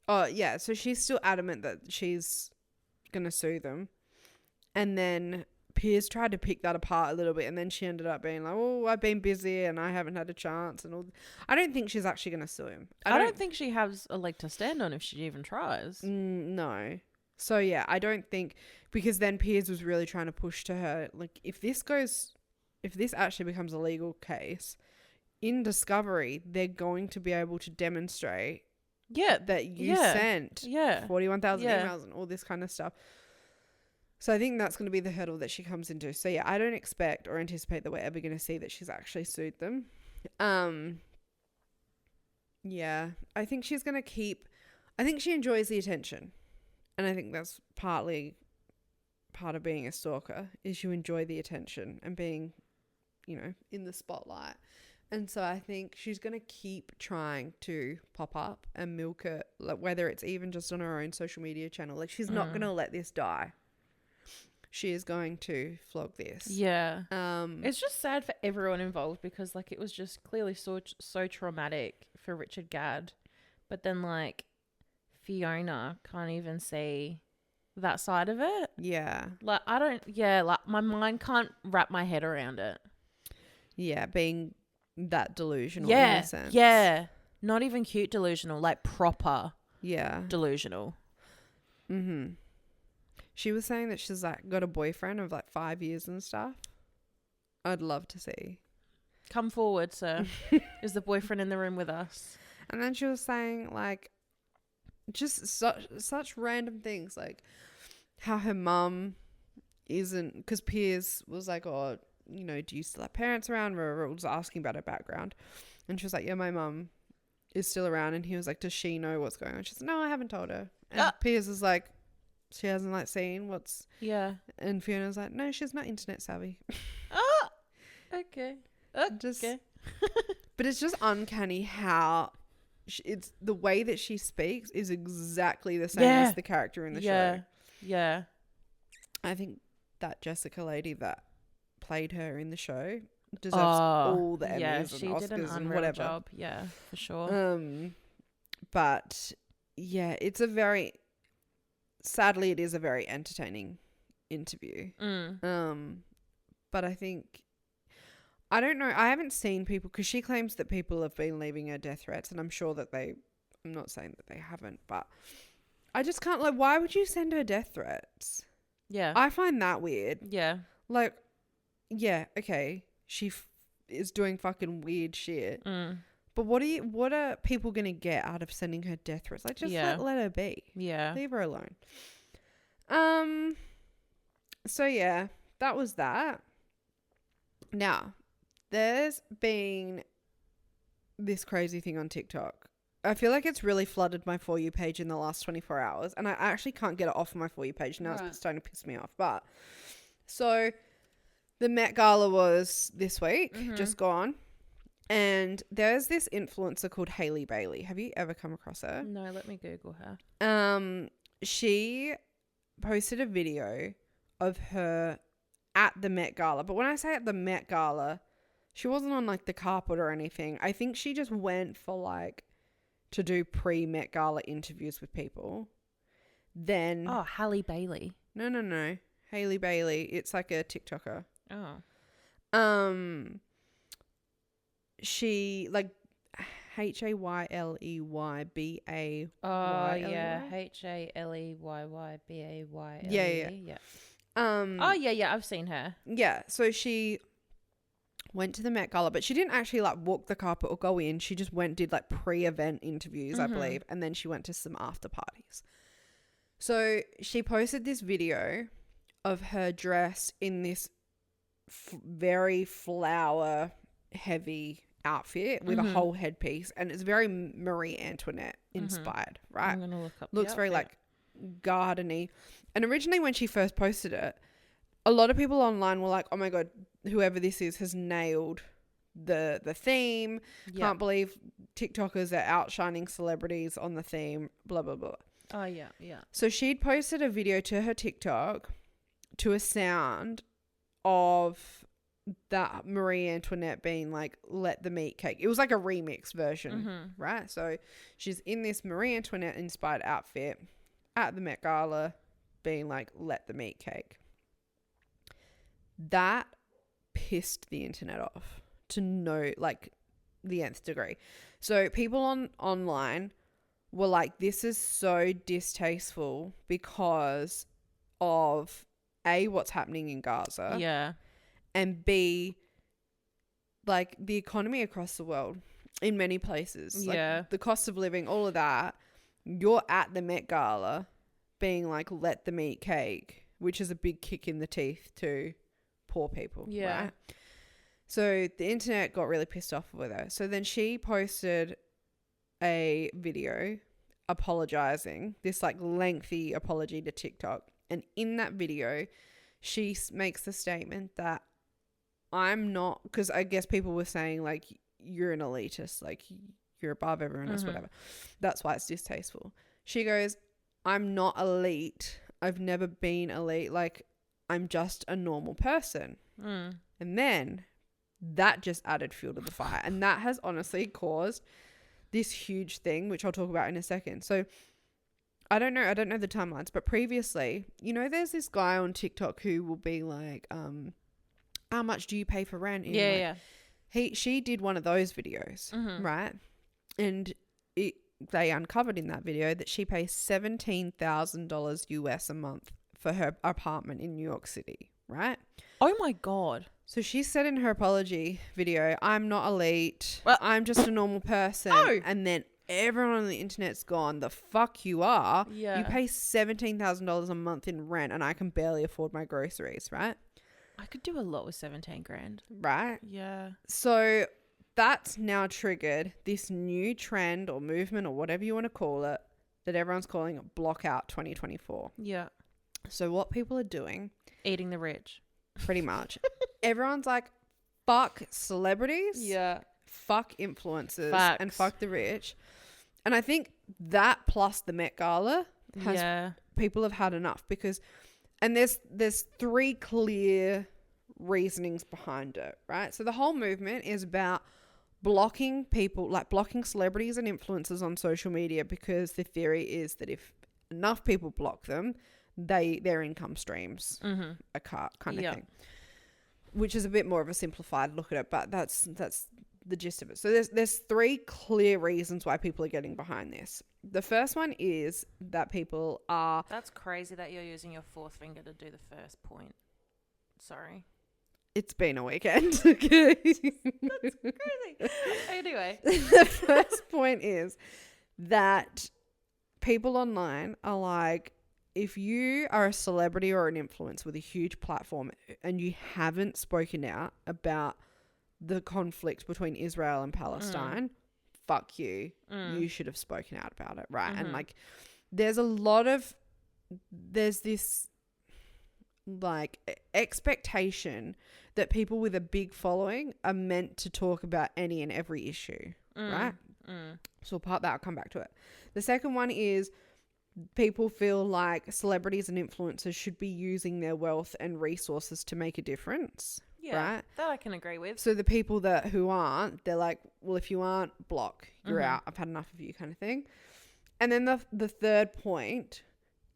[SPEAKER 1] Oh, yeah. So she's still adamant that she's going to sue them. And then Piers tried to pick that apart a little bit. And then she ended up being like, oh, I've been busy and I haven't had a chance. And all. I don't think she's actually going to sue him.
[SPEAKER 2] I don't think she has a leg to stand on if she even tries.
[SPEAKER 1] No. So, yeah, I don't think, because then Piers was really trying to push to her, like, if this actually becomes a legal case, in discovery, they're going to be able to demonstrate that you sent 41,000 emails and all this kind of stuff. So I think that's going to be the hurdle that she comes into. So, yeah, I don't expect or anticipate that we're ever going to see that she's actually sued them. Yeah, I think she's going to I think she enjoys the attention. And I think that's part of being a stalker, is you enjoy the attention and being, in the spotlight. And so I think she's going to keep trying to pop up and milk it, like, whether it's even just on her own social media channel. Like, she's not going to let this die. She is going to flog this.
[SPEAKER 2] Yeah. It's just sad for everyone involved, because, like, it was just clearly so traumatic for Richard Gadd. But then, like, Fiona can't even see that side of it.
[SPEAKER 1] Yeah.
[SPEAKER 2] Like, my mind can't wrap my head around it.
[SPEAKER 1] Yeah, being that delusional in a sense.
[SPEAKER 2] Yeah. Not even cute delusional, like proper delusional.
[SPEAKER 1] Mm-hmm. She was saying that she's like got a boyfriend of like 5 years and stuff. I'd love to see.
[SPEAKER 2] Come forward, sir. Is the boyfriend in the room with us?
[SPEAKER 1] And then she was saying like just such random things, like how her mum isn't, because Piers was like, oh, do you still have parents around? Was asking about her background. And she was like, yeah, my mum is still around. And he was like, does she know what's going on? She said, no, I haven't told her. And Piers is like, she hasn't like seen what's. Yeah. And Fiona's like, no, she's not internet savvy.
[SPEAKER 2] Oh, okay.
[SPEAKER 1] But it's just uncanny how it's the way that she speaks is exactly the same as the character in the show.
[SPEAKER 2] Yeah.
[SPEAKER 1] I think that Jessica lady that played her in the show deserves all the Emmys and Oscars
[SPEAKER 2] did an
[SPEAKER 1] and whatever.
[SPEAKER 2] Job. Yeah, for sure.
[SPEAKER 1] But yeah, sadly it is a very entertaining interview. But I think, I don't know, I haven't seen people, because she claims that people have been leaving her death threats, and I'm sure that I'm not saying that they haven't, but I just can't, like, why would you send her death threats?
[SPEAKER 2] Yeah.
[SPEAKER 1] I find that weird.
[SPEAKER 2] Yeah.
[SPEAKER 1] Like, yeah, okay, she is doing fucking weird shit. But what are people going to get out of sending her death threats? Like, just let her be.
[SPEAKER 2] Yeah.
[SPEAKER 1] Leave her alone. So yeah, that was that. Now, there's been this crazy thing on TikTok. I feel like it's really flooded my For You page in the last 24 hours, and I actually can't get it off my For You page. Now it's starting to piss me off. But so the Met Gala was this week, just gone. And there's this influencer called Hailey Bailey. Have you ever come across her?
[SPEAKER 2] No, let me Google her.
[SPEAKER 1] She posted a video of her at the Met Gala. But when I say at the Met Gala, she wasn't on like the carpet or anything. I think she just went for like to do pre-Met Gala interviews with people. Then
[SPEAKER 2] Halle Bailey.
[SPEAKER 1] No. Hailey Bailey. It's like a TikToker.
[SPEAKER 2] Oh.
[SPEAKER 1] She like HAYLEYBAY.
[SPEAKER 2] Oh yeah, HALEYYBAY.
[SPEAKER 1] Yeah.
[SPEAKER 2] I've seen her.
[SPEAKER 1] Yeah, so she went to the Met Gala, but she didn't actually like walk the carpet or go in. She just did like pre-event interviews, I believe, and then she went to some after parties. So she posted this video of her dress in this very flower heavy outfit with a whole headpiece, and it's very Marie Antoinette inspired, right?
[SPEAKER 2] I'm gonna look up.
[SPEAKER 1] Looks very like gardeny. And originally when she first posted it, a lot of people online were like, oh my god, whoever this is has nailed the theme. Can't believe TikTokers are outshining celebrities on the theme, blah blah blah.
[SPEAKER 2] Oh yeah.
[SPEAKER 1] So she'd posted a video to her TikTok to a sound of that Marie Antoinette being like, let the meat cake. It was like a remix version, right? So she's in this Marie Antoinette inspired outfit at the Met Gala being like, let the meat cake. That pissed the internet off to like the nth degree. So people online were like, this is so distasteful because of A, what's happening in Gaza.
[SPEAKER 2] Yeah.
[SPEAKER 1] And B, like the economy across the world in many places. Like the cost of living, all of that. You're at the Met Gala being like, let them eat cake, which is a big kick in the teeth to poor people. Yeah. Right? So the internet got really pissed off with her. So then she posted a video apologizing, this like lengthy apology to TikTok. And in that video, she makes the statement that I'm not, because I guess people were saying like, you're an elitist, like you're above everyone else, whatever. That's why it's distasteful. She goes, I'm not elite. I've never been elite. Like, I'm just a normal person. And then that just added fuel to the fire. And that has honestly caused this huge thing, which I'll talk about in a second. So I don't know the timelines, but previously, there's this guy on TikTok who will be like, how much do you pay for rent? She did one of those videos, right? And they uncovered in that video that she pays $17,000 US a month for her apartment in New York City, right?
[SPEAKER 2] Oh my God.
[SPEAKER 1] So she said in her apology video, I'm not elite. Well, I'm just a normal person. Oh. And then everyone on the internet's gone, the fuck you are. Yeah. You pay $17,000 a month in rent and I can barely afford my groceries, right?
[SPEAKER 2] I could do a lot with 17 grand.
[SPEAKER 1] Right?
[SPEAKER 2] Yeah.
[SPEAKER 1] So that's now triggered this new trend or movement or whatever you want to call it that everyone's calling blockout 2024.
[SPEAKER 2] Yeah.
[SPEAKER 1] So what people are doing,
[SPEAKER 2] eating the rich.
[SPEAKER 1] Pretty much. Everyone's like, fuck celebrities.
[SPEAKER 2] Yeah.
[SPEAKER 1] Fuck influencers.
[SPEAKER 2] Facts.
[SPEAKER 1] And fuck the rich. And I think that plus the Met Gala people have had enough because, and there's three clear reasonings behind it, right? So the whole movement is about blocking people, like blocking celebrities and influencers on social media, because the theory is that if enough people block them, their income streams are cut, kind of thing, which is a bit more of a simplified look at it, but that's the gist of it. So there's three clear reasons why people are getting behind this. The first one is that people are...
[SPEAKER 2] That's crazy that you're using your fourth finger to do the first point. Sorry.
[SPEAKER 1] It's been a weekend. Okay.
[SPEAKER 2] That's crazy. Anyway.
[SPEAKER 1] The first point is that people online are like, if you are a celebrity or an influencer with a huge platform and you haven't spoken out about the conflict between Israel and Palestine, fuck you. You should have spoken out about it, right? And like, there's this like expectation that people with a big following are meant to talk about any and every issue, right? So I'll come back to it. The second one is people feel like celebrities and influencers should be using their wealth and resources to make a difference.
[SPEAKER 2] Yeah,
[SPEAKER 1] right?
[SPEAKER 2] that I can agree with.
[SPEAKER 1] So the people who aren't, they're like, well, if you aren't, block, you're out. I've had enough of you, kind of thing. And then the third point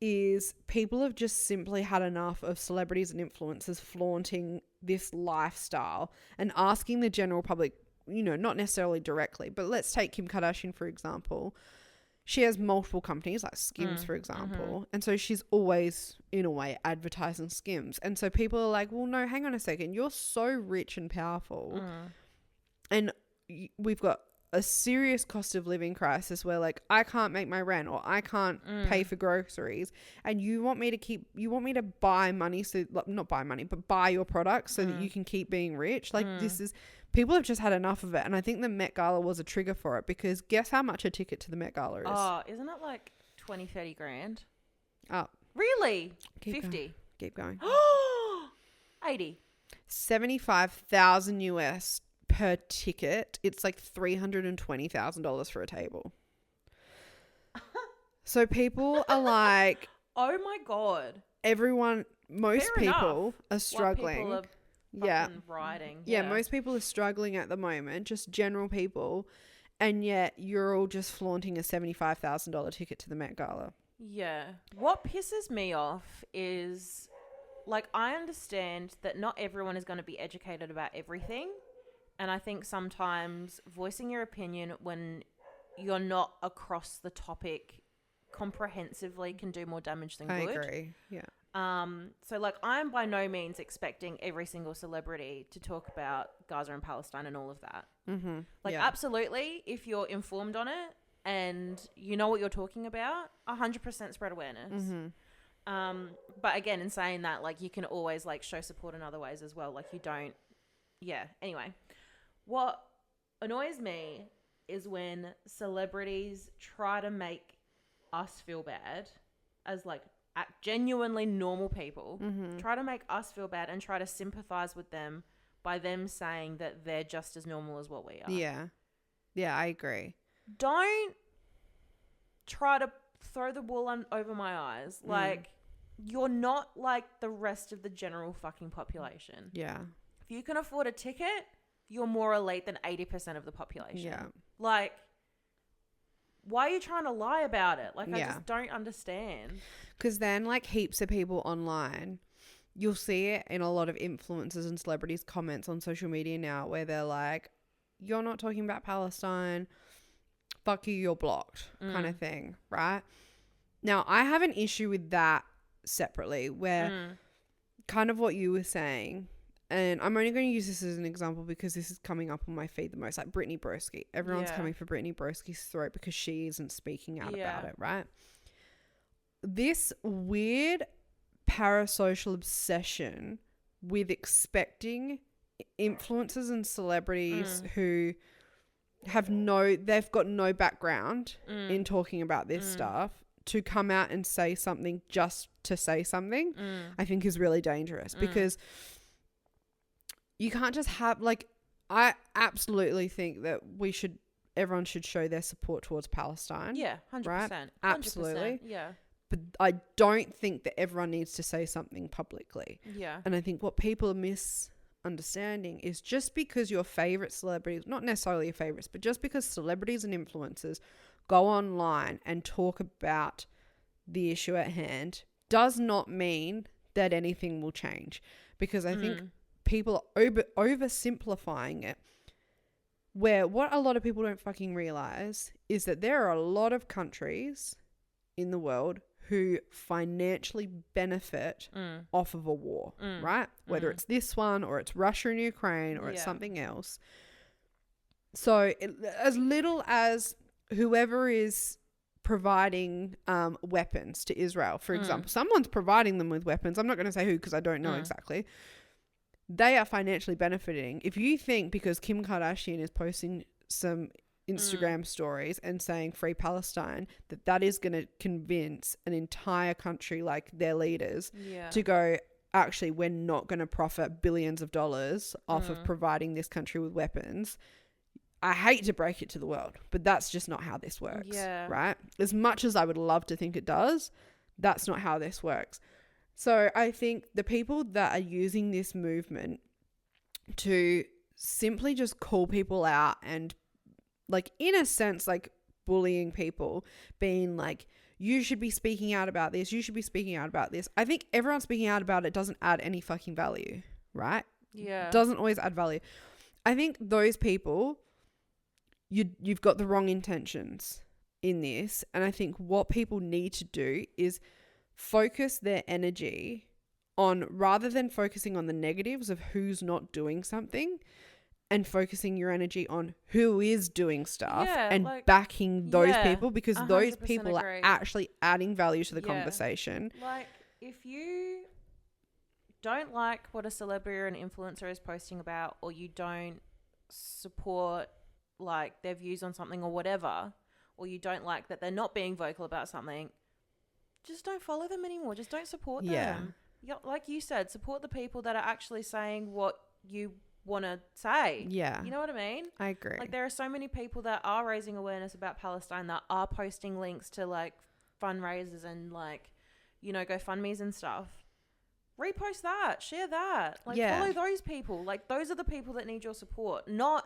[SPEAKER 1] is people have just simply had enough of celebrities and influencers flaunting this lifestyle and asking the general public, you know, not necessarily directly, but let's take Kim Kardashian, for example. She has multiple companies like Skims, for example. And so she's always, in a way, advertising Skims. And so people are like, well, no, hang on a second. You're so rich and powerful. And we've got a serious cost of living crisis where, like, I can't make my rent or I can't pay for groceries. And you want me to buy money, so like, not buy money, but buy your products so that you can keep being rich. Like, this is... People have just had enough of it. And I think the Met Gala was a trigger for it, because guess how much a ticket to the Met Gala is?
[SPEAKER 2] Oh, isn't it like 20, 30 grand?
[SPEAKER 1] Up.
[SPEAKER 2] Really?
[SPEAKER 1] Keep
[SPEAKER 2] 50?
[SPEAKER 1] Going. Keep going.
[SPEAKER 2] 80.
[SPEAKER 1] 75,000 US per ticket. It's like $320,000 for a table. So people are like...
[SPEAKER 2] Oh my God.
[SPEAKER 1] Most people are struggling.
[SPEAKER 2] What people are riding.
[SPEAKER 1] Yeah, most people are struggling at the moment, just general people, and yet you're all just flaunting a $75,000 ticket to the Met Gala.
[SPEAKER 2] Yeah. What pisses me off is, like, I understand that not everyone is going to be educated about everything, and I think sometimes voicing your opinion when you're not across the topic comprehensively can do more damage than good.
[SPEAKER 1] I agree, yeah.
[SPEAKER 2] So, like, I'm by no means expecting every single celebrity to talk about Gaza and Palestine and all of that. Like, absolutely, if you're informed on it and you know what you're talking about, 100% spread awareness. But again, in saying that, like, you can always, like, show support in other ways as well. Like, you don't... Yeah. Anyway, what annoys me is when celebrities try to make us feel bad as, like, genuinely normal people, try to make us feel bad and try to sympathize with them by them saying that they're just as normal as what we are. Yeah, I agree. Don't try to throw the wool over my eyes. Like, you're not like the rest of the general fucking population. Yeah. If you can afford a ticket, you're more elite than 80% of the population. Yeah. Like, why are you trying to lie about it? Like, I just don't understand. Because
[SPEAKER 1] then, like, heaps of people online, you'll see it in a lot of influencers and celebrities' comments on social media now, where they're like, you're not talking about Palestine, fuck you, you're blocked, kind of thing, right? Now, I have an issue with that separately, where kind of what you were saying, and I'm only going to use this as an example because this is coming up on my feed the most, like Brittany Broski. Everyone's coming for Brittany Broski's throat because she isn't speaking out about it, right? This weird parasocial obsession with expecting influencers and celebrities who they've got no background in talking about this stuff to come out and say something just to say something, I think is really dangerous because you can't just have, like, I absolutely think that everyone should show their support towards Palestine. Yeah, 100%. Right? 100%. Absolutely. Yeah. But I don't think that everyone needs to say something publicly. Yeah. And I think what people are misunderstanding is just because your favorite celebrities, not necessarily your favorites, but just because celebrities and influencers go online and talk about the issue at hand does not mean that anything will change. Because I think people are oversimplifying it, where what a lot of people don't fucking realize is that there are a lot of countries in the world who financially benefit off of a war, right? Whether it's this one or it's Russia and Ukraine or it's something else. So as little as whoever is providing weapons to Israel, for example, someone's providing them with weapons. I'm not going to say who because I don't know exactly. They are financially benefiting. If you think because Kim Kardashian is posting some Instagram stories and saying free Palestine, that is going to convince an entire country, like their leaders, to go, actually, we're not going to profit billions of dollars off of providing this country with weapons. I hate to break it to the world, but that's just not how this works.
[SPEAKER 2] Yeah.
[SPEAKER 1] Right? As much as I would love to think it does, that's not how this works. So I think the people that are using this movement to simply just call people out and, like, in a sense, like, bullying people, being like, you should be speaking out about this, you should be speaking out about this. I think everyone speaking out about it doesn't add any fucking value, right?
[SPEAKER 2] Yeah.
[SPEAKER 1] Doesn't always add value. I think those people, you've got the wrong intentions in this. And I think what people need to do is focus their energy on, rather than focusing on the negatives of who's not doing something, and focusing your energy on who is doing stuff and like, backing those people, because those people are actually adding value to the conversation.
[SPEAKER 2] Like, if you don't like what a celebrity or an influencer is posting about, or you don't support like their views on something or whatever, or you don't like that they're not being vocal about something, just don't follow them anymore. Just don't support them. Like you said, support the people that are actually saying what you want to say.
[SPEAKER 1] Yeah.
[SPEAKER 2] You know what I mean?
[SPEAKER 1] I agree.
[SPEAKER 2] Like, there are so many people that are raising awareness about Palestine, that are posting links to like fundraisers and like, you know, GoFundMes and stuff. Repost that, share that. Like, follow those people. Like, those are the people that need your support, not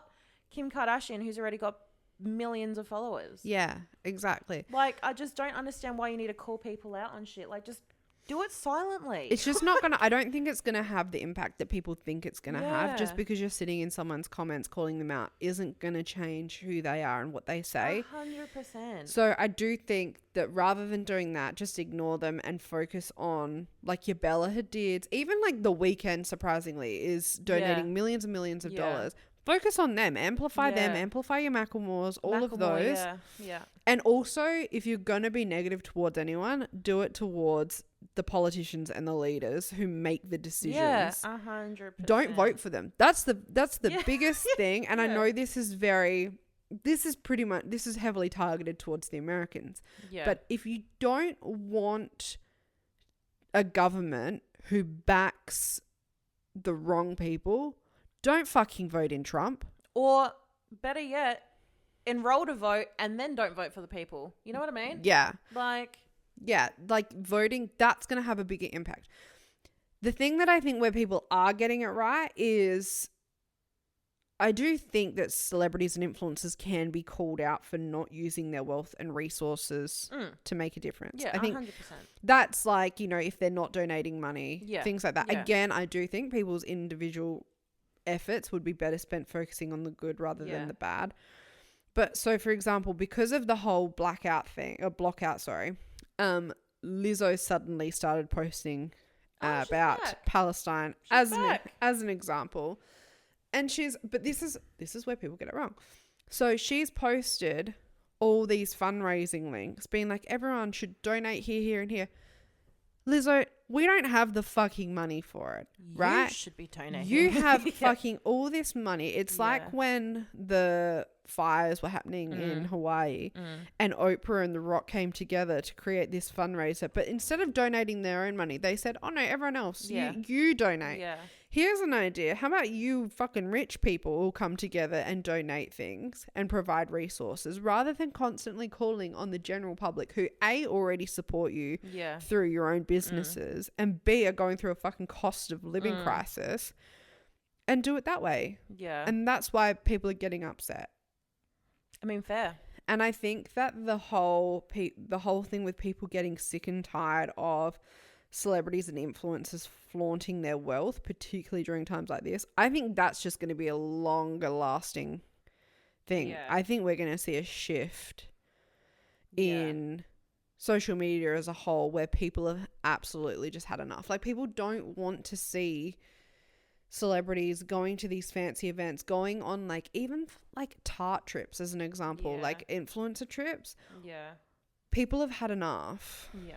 [SPEAKER 2] Kim Kardashian, who's already got millions of followers.
[SPEAKER 1] Yeah, exactly.
[SPEAKER 2] Like, I just don't understand why you need to call people out on shit. Like, just do it silently.
[SPEAKER 1] It's just not gonna, I don't think it's gonna have the impact that people think it's gonna have. Just because you're sitting in someone's comments calling them out isn't gonna change who they are and what they say.
[SPEAKER 2] 100%.
[SPEAKER 1] So I do think that rather than doing that, just ignore them and focus on, like your Bella Hadids, even like The Weeknd, surprisingly, is donating millions and millions of dollars. Focus on them, amplify them, amplify your Macklemores, all of those.
[SPEAKER 2] Yeah.
[SPEAKER 1] And also, if you're going to be negative towards anyone, do it towards the politicians and the leaders who make the decisions.
[SPEAKER 2] Yeah, 100%.
[SPEAKER 1] Don't vote for them. That's the biggest thing. And I know this is heavily targeted towards the Americans. Yeah. But if you don't want a government who backs the wrong people, don't fucking vote in Trump.
[SPEAKER 2] Or better yet, enroll to vote and then don't vote for the people. You know what I mean?
[SPEAKER 1] Yeah.
[SPEAKER 2] Like
[SPEAKER 1] Voting, that's going to have a bigger impact. The thing that I think where people are getting it right is, I do think that celebrities and influencers can be called out for not using their wealth and resources to make a difference.
[SPEAKER 2] Yeah,
[SPEAKER 1] I think
[SPEAKER 2] 100%.
[SPEAKER 1] That's like, you know, if they're not donating money, things like that.
[SPEAKER 2] Yeah.
[SPEAKER 1] Again, I do think people's individual efforts would be better spent focusing on the good rather than the bad. But so, for example, because of the whole blockout, Lizzo suddenly started posting about Palestine as an example. And this is where people get it wrong. So she's posted all these fundraising links being like, everyone should donate here, here, and here. Lizzo, we don't have the fucking money for it, right?
[SPEAKER 2] You should be donating.
[SPEAKER 1] You have fucking all this money. It's like when the fires were happening in Hawaii and Oprah and The Rock came together to create this fundraiser. But instead of donating their own money, they said, oh no, everyone else, you donate. Yeah. Here's an idea. How about you fucking rich people all come together and donate things and provide resources, rather than constantly calling on the general public who A, already support you through your own businesses, and B, are going through a fucking cost of living crisis, and do it that way. Yeah. And that's why people are getting upset.
[SPEAKER 2] I mean, fair.
[SPEAKER 1] And I think that the whole thing with people getting sick and tired of celebrities and influencers flaunting their wealth, particularly during times like this, I think that's just going to be a longer lasting thing. Yeah. I think we're going to see a shift in social media as a whole, where people have absolutely just had enough. Like, people don't want to see celebrities going to these fancy events, going on like even like tart trips as an example, like influencer trips. Yeah. People have had enough. Yeah.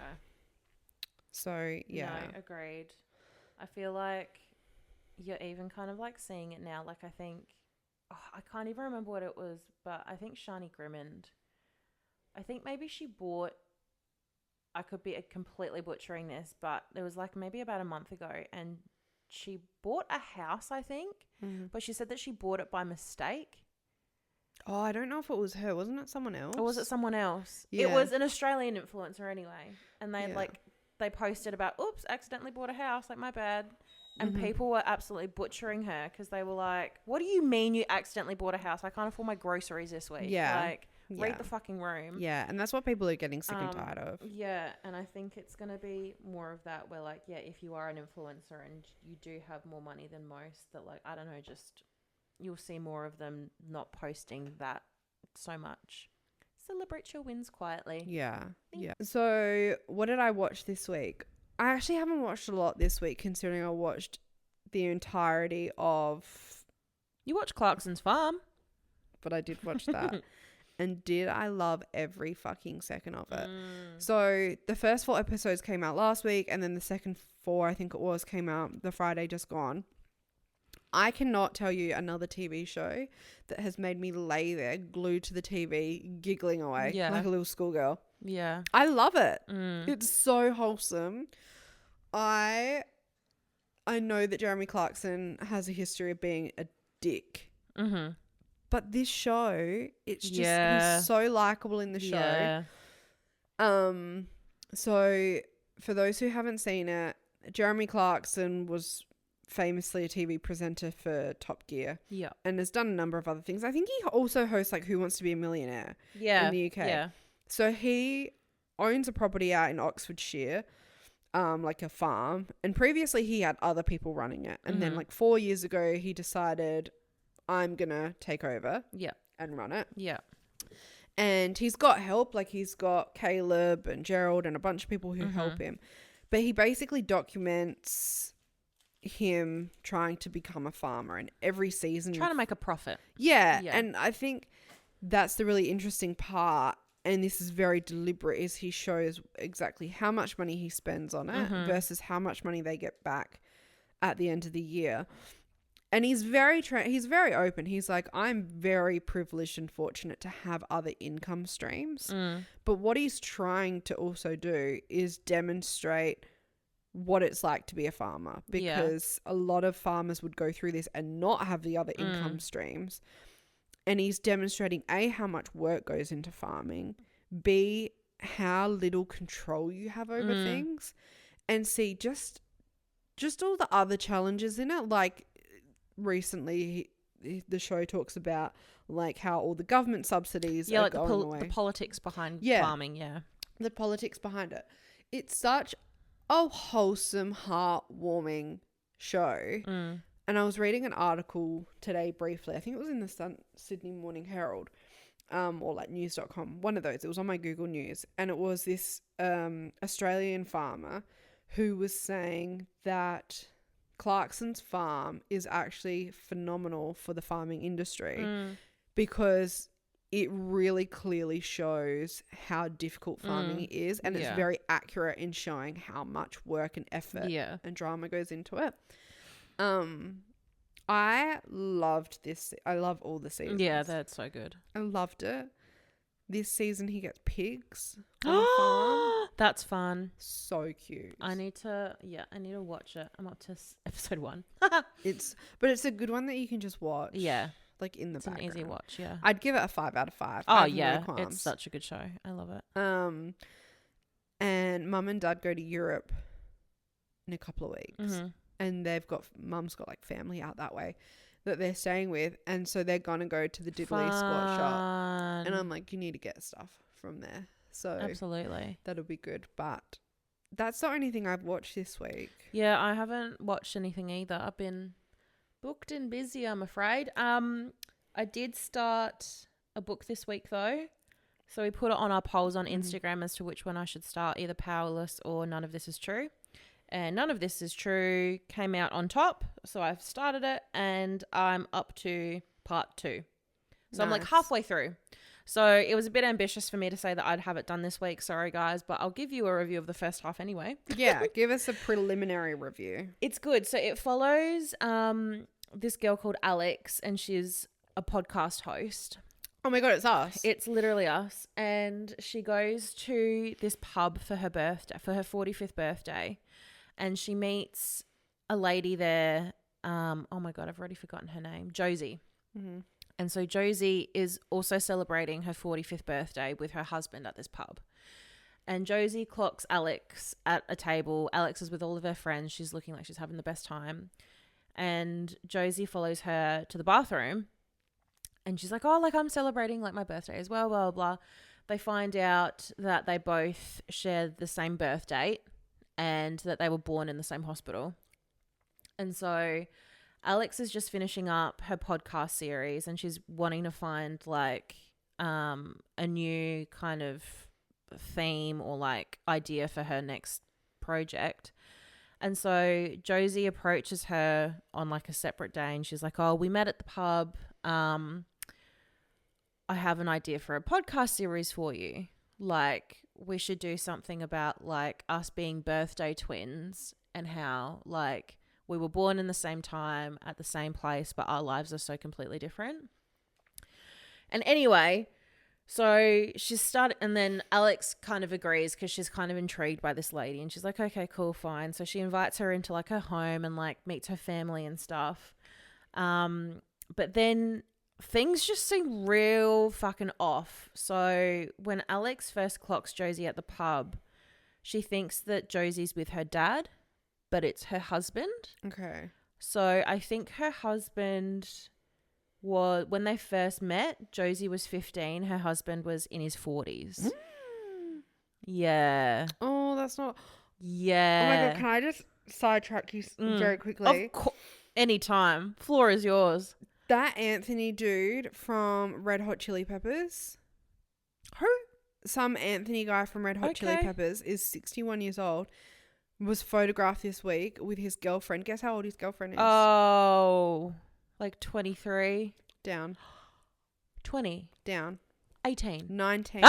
[SPEAKER 1] So, yeah.
[SPEAKER 2] No, agreed. I feel like you're even kind of like seeing it now. Like, I think, I can't even remember what it was, but I think Shani Grimmond, I think maybe she bought I could be completely butchering this, but it was like maybe about a month ago, and she bought a house, I think, but she said that she bought it by mistake.
[SPEAKER 1] Oh, I don't know if it was her. Wasn't it someone else?
[SPEAKER 2] Or was it someone else?
[SPEAKER 1] Yeah.
[SPEAKER 2] It was an Australian influencer anyway. And they posted about, oops, accidentally bought a house, like my bad. And people were absolutely butchering her because they were like, what do you mean you accidentally bought a house? I can't afford my groceries this week.
[SPEAKER 1] Yeah.
[SPEAKER 2] Like, read the fucking room.
[SPEAKER 1] Yeah, and that's what people are getting sick and tired of.
[SPEAKER 2] Yeah, and I think it's going to be more of that where, like, yeah, if you are an influencer and you do have more money than most, that, like, I don't know, just you'll see more of them not posting that so much. Celebrate your wins quietly.
[SPEAKER 1] Yeah. Yeah. So what did I watch this week? I actually haven't watched a lot this week, considering I watched the entirety of...
[SPEAKER 2] You watched Clarkson's Farm.
[SPEAKER 1] But I did watch that. And did I love every fucking second of it. So the first 4 episodes came out last week, and then the second 4, I think it was, came out the Friday just gone. I cannot tell you another TV show that has made me lay there glued to the TV giggling away like a little schoolgirl.
[SPEAKER 2] Yeah.
[SPEAKER 1] I love it. It's so wholesome. I know that Jeremy Clarkson has a history of being a dick. But this show, it's just he's so likable in the show. So for those who haven't seen it, Jeremy Clarkson was famously a TV presenter for Top Gear. Yeah. And has done a number of other things. I think he also hosts like Who Wants to Be a Millionaire in the UK. Yeah. So he owns a property out in Oxfordshire, like a farm. And previously he had other people running it. And then like 4 years ago he decided, I'm going to take over and run it. Yeah. And he's got help. Like he's got Caleb and Gerald and a bunch of people who help him. But he basically documents him trying to become a farmer, and every season
[SPEAKER 2] trying to make a profit.
[SPEAKER 1] Yeah. And I think that's the really interesting part, and this is very deliberate, is he shows exactly how much money he spends on it versus how much money they get back at the end of the year. And he's very open. He's like, I'm very privileged and fortunate to have other income streams. But what he's trying to also do is demonstrate what it's like to be a farmer, because a lot of farmers would go through this and not have the other income streams. And he's demonstrating A, how much work goes into farming, B, how little control you have over things, and C, just all the other challenges in it. Like recently the show talks about like how all the government subsidies are like going away.
[SPEAKER 2] The politics behind farming.
[SPEAKER 1] The politics behind it. It's such a wholesome, heartwarming show. And I was reading an article today briefly. I think it was in the Sydney Morning Herald, or like news.com, one of those. It was on my Google News, and it was this Australian farmer who was saying that Clarkson's farm is actually phenomenal for the farming industry because it really clearly shows how difficult farming is, and it's very accurate in showing how much work and effort and drama goes into it. I loved this. I love all the seasons.
[SPEAKER 2] Yeah, that's so good.
[SPEAKER 1] I loved it. This season he gets pigs on the farm.
[SPEAKER 2] That's fun.
[SPEAKER 1] So cute.
[SPEAKER 2] I need to watch it. I'm up to episode 1.
[SPEAKER 1] But it's a good one that you can just watch. Yeah. Like in the background.
[SPEAKER 2] It's an easy watch, yeah.
[SPEAKER 1] I'd give it a 5 out of 5.
[SPEAKER 2] Oh yeah, it's such a good show. I love it.
[SPEAKER 1] And Mum and Dad go to Europe in a couple of weeks, and Mum's got like family out that way that they're staying with, and so they're gonna go to the diddly squat shop, and I'm like, you need to get stuff from there. So
[SPEAKER 2] absolutely,
[SPEAKER 1] that'll be good. But that's the only thing I've watched this week.
[SPEAKER 2] Yeah, I haven't watched anything either. I've been booked and busy, I'm afraid. I did start a book this week though. So we put it on our polls on Instagram as to which one I should start, either Powerless or None of This Is True. And None of This Is True came out on top. So I've started it and I'm up to part 2. So I'm like halfway through. So it was a bit ambitious for me to say that I'd have it done this week. Sorry, guys, but I'll give you a review of the first half anyway.
[SPEAKER 1] Yeah, give us a preliminary review.
[SPEAKER 2] It's good. So it follows this girl called Alex, and she's a podcast host.
[SPEAKER 1] Oh my God, it's us.
[SPEAKER 2] It's literally us. And she goes to this pub for her birthday, for her 45th birthday. And she meets a lady there. Oh my God, I've already forgotten her name. Josie.
[SPEAKER 1] Mm-hmm.
[SPEAKER 2] And so Josie is also celebrating her 45th birthday with her husband at this pub. And Josie clocks Alex at a table. Alex is with all of her friends. She's looking like she's having the best time. And Josie follows her to the bathroom. And she's like, oh, like I'm celebrating like my birthday as well, blah, blah, blah. They find out that they both shared the same birth date and that they were born in the same hospital. And so Alex is just finishing up her podcast series and she's wanting to find like a new kind of theme or like idea for her next project. And so Josie approaches her on like a separate day and she's like, oh, we met at the pub. I have an idea for a podcast series for you. Like we should do something about like us being birthday twins and how like we were born in the same time at the same place, but our lives are so completely different. And anyway, so she started, and then Alex kind of agrees because she's kind of intrigued by this lady and she's like, okay, cool, fine. So she invites her into like her home and like meets her family and stuff. But then things just seem real fucking off. So when Alex first clocks Josie at the pub, she thinks that Josie's with her dad, but it's her husband. Okay. So I think her husband was, when they first met, Josie was 15. Her husband was in his 40s. Yeah.
[SPEAKER 1] Oh, that's not.
[SPEAKER 2] Yeah.
[SPEAKER 1] Oh my God, can I just sidetrack you very quickly?
[SPEAKER 2] Anytime. Floor is yours.
[SPEAKER 1] That Anthony dude from Red Hot Chili Peppers.
[SPEAKER 2] Who?
[SPEAKER 1] Some Anthony guy from Red Hot Chili Peppers is 61 years old. Was photographed this week with his girlfriend. Guess how old his girlfriend is?
[SPEAKER 2] Oh, like 23.
[SPEAKER 1] Down.
[SPEAKER 2] 20.
[SPEAKER 1] Down.
[SPEAKER 2] 18.
[SPEAKER 1] 19.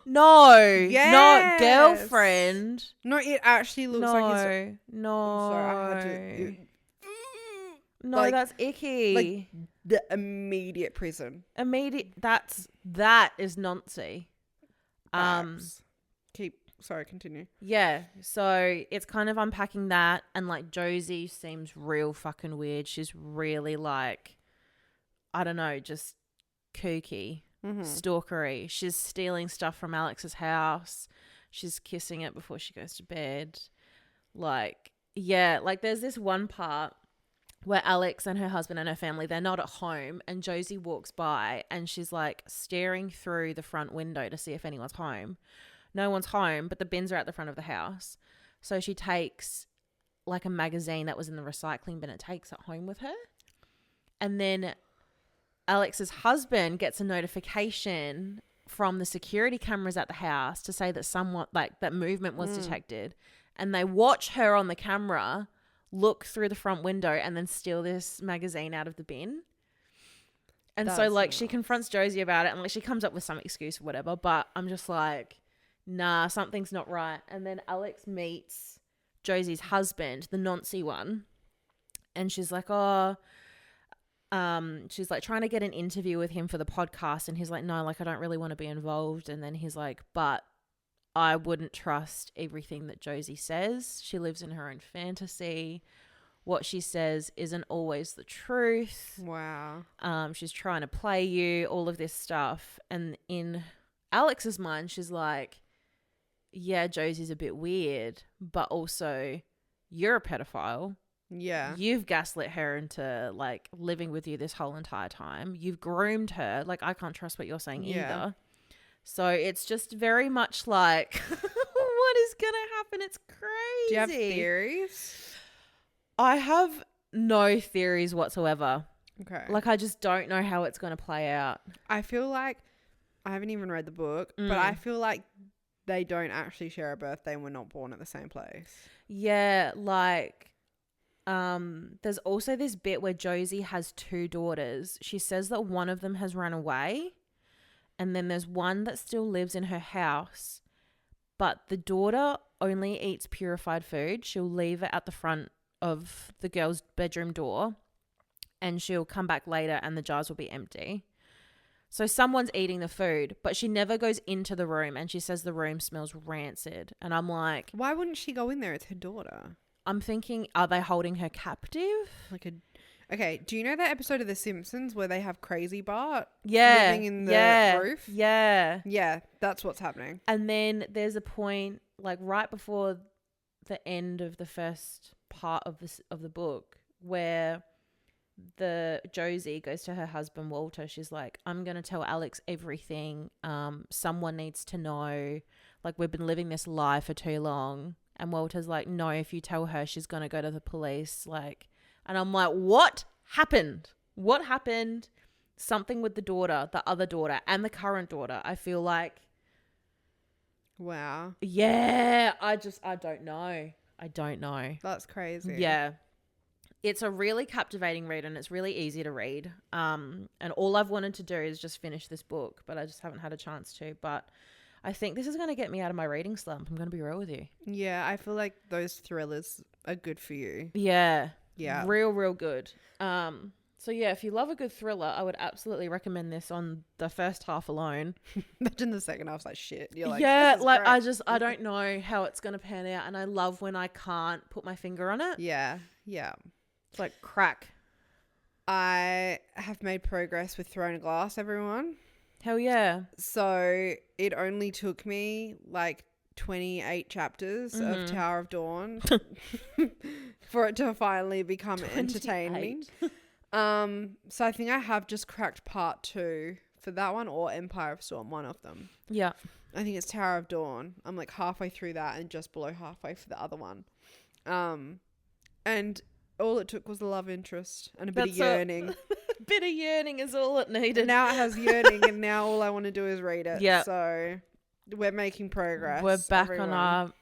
[SPEAKER 2] No.
[SPEAKER 1] Yes.
[SPEAKER 2] Not girlfriend.
[SPEAKER 1] No, it actually looks like his...
[SPEAKER 2] No.
[SPEAKER 1] Sorry, I had to...
[SPEAKER 2] No,
[SPEAKER 1] like,
[SPEAKER 2] that's icky.
[SPEAKER 1] Like the immediate prison.
[SPEAKER 2] That is Nancy.
[SPEAKER 1] Continue.
[SPEAKER 2] Yeah, so it's kind of unpacking that, and like Josie seems real fucking weird. She's really like, I don't know, just kooky, stalkery. She's stealing stuff from Alex's house. She's kissing it before she goes to bed. Like, yeah, like there's this one part where Alex and her husband and her family, they're not at home, and Josie walks by and she's like staring through the front window to see if anyone's home. No one's home, but the bins are at the front of the house. So she takes like a magazine that was in the recycling bin and takes it home with her. And then Alex's husband gets a notification from the security cameras at the house to say that somewhat like that movement was detected. And they watch her on the camera look through the front window and then steal this magazine out of the bin. And so like she confronts Josie about it and like she comes up with some excuse or whatever, but I'm just like, nah, something's not right. And then Alex meets Josie's husband, the Nancy one, and she's like, she's like trying to get an interview with him for the podcast, and he's like, no, like I don't really want to be involved. And then he's like, but I wouldn't trust everything that Josie says. She lives in her own fantasy. What she says isn't always the truth.
[SPEAKER 1] Wow.
[SPEAKER 2] She's trying to play you, all of this stuff. And in Alex's mind, she's like, yeah, Josie's a bit weird, but also you're a pedophile.
[SPEAKER 1] Yeah.
[SPEAKER 2] You've gaslit her into like living with you this whole entire time. You've groomed her. Like, I can't trust what you're saying either. So it's just very much like, what is going to happen? It's crazy.
[SPEAKER 1] Do you have theories?
[SPEAKER 2] I have no theories whatsoever.
[SPEAKER 1] Okay.
[SPEAKER 2] Like, I just don't know how it's going to play out.
[SPEAKER 1] I feel like, I haven't even read the book, but I feel like they don't actually share a birthday and we're not born at the same place.
[SPEAKER 2] Yeah, like, there's also this bit where Josie has 2 daughters. She says that one of them has run away, and then there's one that still lives in her house, but the daughter only eats purified food. She'll leave it at the front of the girl's bedroom door, and she'll come back later and the jars will be empty. So someone's eating the food, but she never goes into the room, and she says the room smells rancid. And I'm like,
[SPEAKER 1] why wouldn't she go in there? It's her daughter.
[SPEAKER 2] I'm thinking, are they holding her captive?
[SPEAKER 1] Okay, do you know that episode of The Simpsons where they have Crazy Bart
[SPEAKER 2] living
[SPEAKER 1] in the roof?
[SPEAKER 2] Yeah.
[SPEAKER 1] Yeah, that's what's happening.
[SPEAKER 2] And then there's a point, like right before the end of the first part of the book, where the Josie goes to her husband Walter. She's like, I'm gonna tell Alex everything. Someone needs to know. Like, we've been living this lie for too long. And Walter's like, no, if you tell her, she's gonna go to the police. Like, and I'm like, what happened? What happened? Something with the daughter, the other daughter, and the current daughter. I feel like,
[SPEAKER 1] wow.
[SPEAKER 2] Yeah, I don't know. I don't know.
[SPEAKER 1] That's crazy.
[SPEAKER 2] Yeah. It's a really captivating read, and it's really easy to read. And all I've wanted to do is just finish this book, but I just haven't had a chance to. But I think this is going to get me out of my reading slump. I'm going to be real with you.
[SPEAKER 1] Yeah, I feel like those thrillers are good for you.
[SPEAKER 2] Yeah.
[SPEAKER 1] Yeah.
[SPEAKER 2] Real, real good. So yeah, if you love a good thriller, I would absolutely recommend this on the first half alone.
[SPEAKER 1] Imagine the second half's like shit. You're like,
[SPEAKER 2] yeah, like
[SPEAKER 1] great.
[SPEAKER 2] I don't know how it's going to pan out, and I love when I can't put my finger on it.
[SPEAKER 1] Yeah. Yeah.
[SPEAKER 2] It's like crack.
[SPEAKER 1] I have made progress with Throne of Glass, everyone.
[SPEAKER 2] Hell yeah.
[SPEAKER 1] So it only took me like 28 chapters of Tower of Dawn for it to finally become entertaining. So I think I have just cracked part 2 for that one, or Empire of Storm, one of them.
[SPEAKER 2] Yeah.
[SPEAKER 1] I think it's Tower of Dawn. I'm like halfway through that and just below halfway for the other one. And all it took was a love interest and a bit of yearning.
[SPEAKER 2] A bit of yearning is all it needed.
[SPEAKER 1] Now it has yearning, and now all I want to do is read it.
[SPEAKER 2] Yeah.
[SPEAKER 1] So we're making progress.
[SPEAKER 2] We're back
[SPEAKER 1] everyone.
[SPEAKER 2] on our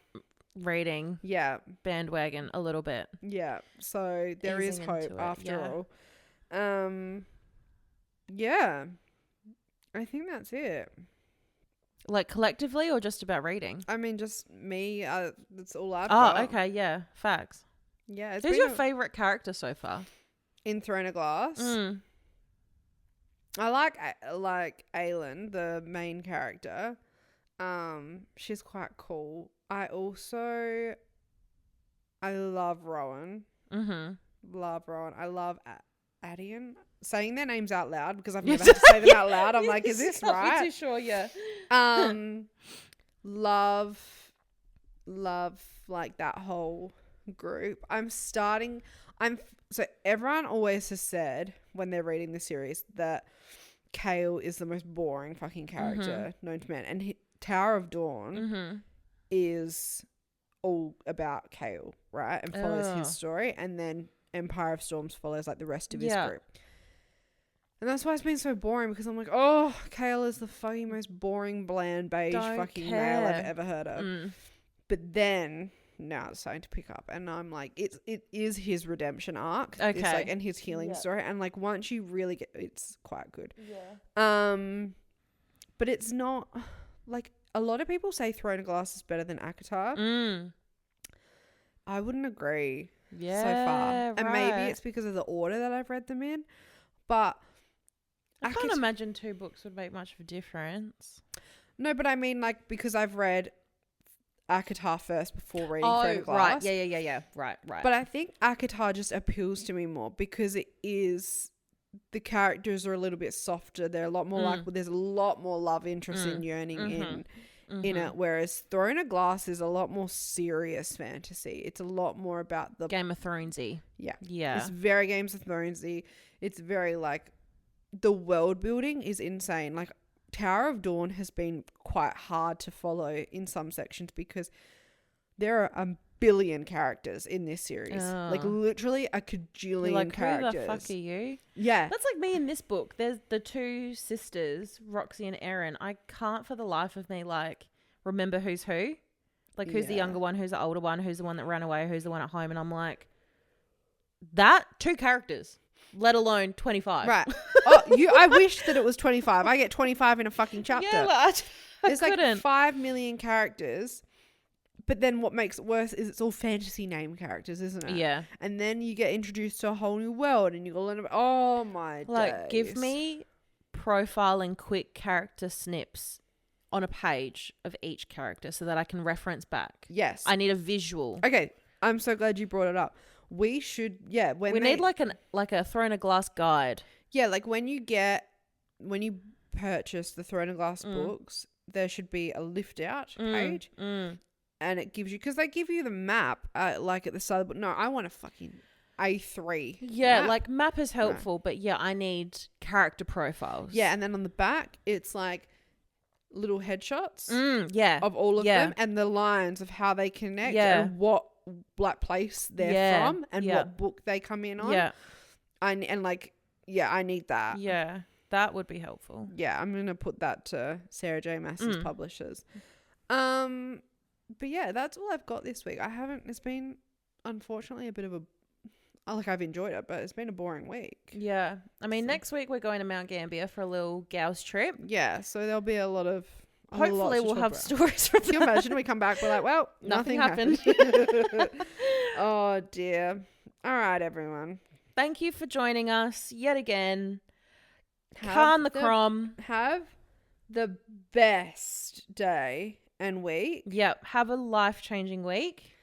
[SPEAKER 2] reading
[SPEAKER 1] yeah
[SPEAKER 2] bandwagon a little bit.
[SPEAKER 1] Yeah. So there
[SPEAKER 2] Easing
[SPEAKER 1] is hope
[SPEAKER 2] into it,
[SPEAKER 1] after
[SPEAKER 2] yeah.
[SPEAKER 1] all. Yeah. I think that's it.
[SPEAKER 2] Like collectively, or just about reading?
[SPEAKER 1] I mean, just me. That's all I've
[SPEAKER 2] Oh,
[SPEAKER 1] got.
[SPEAKER 2] okay, yeah, facts.
[SPEAKER 1] Yeah.
[SPEAKER 2] Who's your favourite character so far?
[SPEAKER 1] in Throne of Glass? I like Aelin, the main character. She's quite cool. I love Rowan. Love Rowan. I love Adian. Saying their names out loud because I've never had to say them out loud. I'm like, is this right?
[SPEAKER 2] I'm too sure, yeah.
[SPEAKER 1] Love like that whole group. So everyone always has said when they're reading the series that Kale is the most boring fucking character known to man, and Tower of Dawn is all about Kale, right? And follows his story, and then Empire of Storms follows like the rest of his group. And that's why it's been so boring, because I'm like, oh, Kale is the fucking most boring, bland, beige fucking male I've ever heard of. But then now it's starting to pick up, and I'm like, it is his redemption arc.
[SPEAKER 2] Okay.
[SPEAKER 1] It's like, and his healing story, and like once you really get, it's quite good.
[SPEAKER 2] Yeah.
[SPEAKER 1] But it's not like a lot of people say Throne of Glass is better than ACOTAR. I wouldn't agree. So far, and maybe it's because of the order that I've read them in, but
[SPEAKER 2] I can't imagine 2 books would make much of a difference.
[SPEAKER 1] No, but I mean, like, because I've read ACOTAR first before reading Throne of Glass.
[SPEAKER 2] Right. Yeah. Right.
[SPEAKER 1] But I think ACOTAR just appeals to me more because the characters are a little bit softer. They're a lot more like, there's a lot more love interest and yearning in it. Whereas Throne of Glass is a lot more serious fantasy. It's a lot more about the
[SPEAKER 2] Game of Thronesy. Yeah.
[SPEAKER 1] It's very Games of Thronesy. It's very like, the world building is insane. Like, Tower of Dawn has been quite hard to follow in some sections because there are a billion characters in this series. Like, literally a cajillion characters.
[SPEAKER 2] Who the fuck are you?
[SPEAKER 1] Yeah.
[SPEAKER 2] That's like me in this book. There's the 2 sisters, Roxy and Erin. I can't for the life of me, like, remember who's who. Like, who's the younger one, who's the older one, who's the one that ran away, who's the one at home. And I'm like, that 2 characters, let alone 25.
[SPEAKER 1] Right. I wish that it was 25. I get 25 in a fucking chapter.
[SPEAKER 2] Yeah, well,
[SPEAKER 1] There's like 5 million characters, But then what makes it worse is it's all fantasy name characters, isn't it?
[SPEAKER 2] Yeah.
[SPEAKER 1] And then you get introduced to a whole new world and you go learn about, oh my
[SPEAKER 2] Like,
[SPEAKER 1] days.
[SPEAKER 2] give me profile and quick character snips on a page of each character so that I can reference back.
[SPEAKER 1] Yes.
[SPEAKER 2] I need a visual.
[SPEAKER 1] Okay. I'm so glad you brought it up. We should, we
[SPEAKER 2] need like a Throne of Glass guide.
[SPEAKER 1] Yeah, like when you purchase the Throne of Glass books, there should be a lift out page. And it gives you, because they give you the map like at the start of the book. No, I want a fucking A3.
[SPEAKER 2] Yeah,
[SPEAKER 1] map.
[SPEAKER 2] like map is helpful, but yeah, I need character profiles.
[SPEAKER 1] Yeah, and then on the back, it's like little headshots of all of them and the lines of how they connect and what like place they're from and what book they come in on. Yeah. I need that.
[SPEAKER 2] Yeah, that would be helpful.
[SPEAKER 1] Yeah, I'm going to put that to Sarah J. Maas's publishers. But yeah, that's all I've got this week. It's been unfortunately a bit of I've enjoyed it, but it's been a boring week.
[SPEAKER 2] Yeah. I mean, next week we're going to Mount Gambier for a little gals trip.
[SPEAKER 1] Yeah, so there'll be a lot of...
[SPEAKER 2] Hopefully we'll have stories from
[SPEAKER 1] Can you imagine we come back, we're like, well, nothing happened. Oh, dear. All right, everyone.
[SPEAKER 2] Thank you for joining us yet again. Khan the Crom.
[SPEAKER 1] Have the best day and week.
[SPEAKER 2] Yep. Have a life-changing week.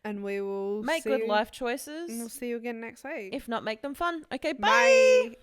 [SPEAKER 1] And we will
[SPEAKER 2] make good life choices.
[SPEAKER 1] And we'll see you again next week.
[SPEAKER 2] If not, make them fun. Okay, bye.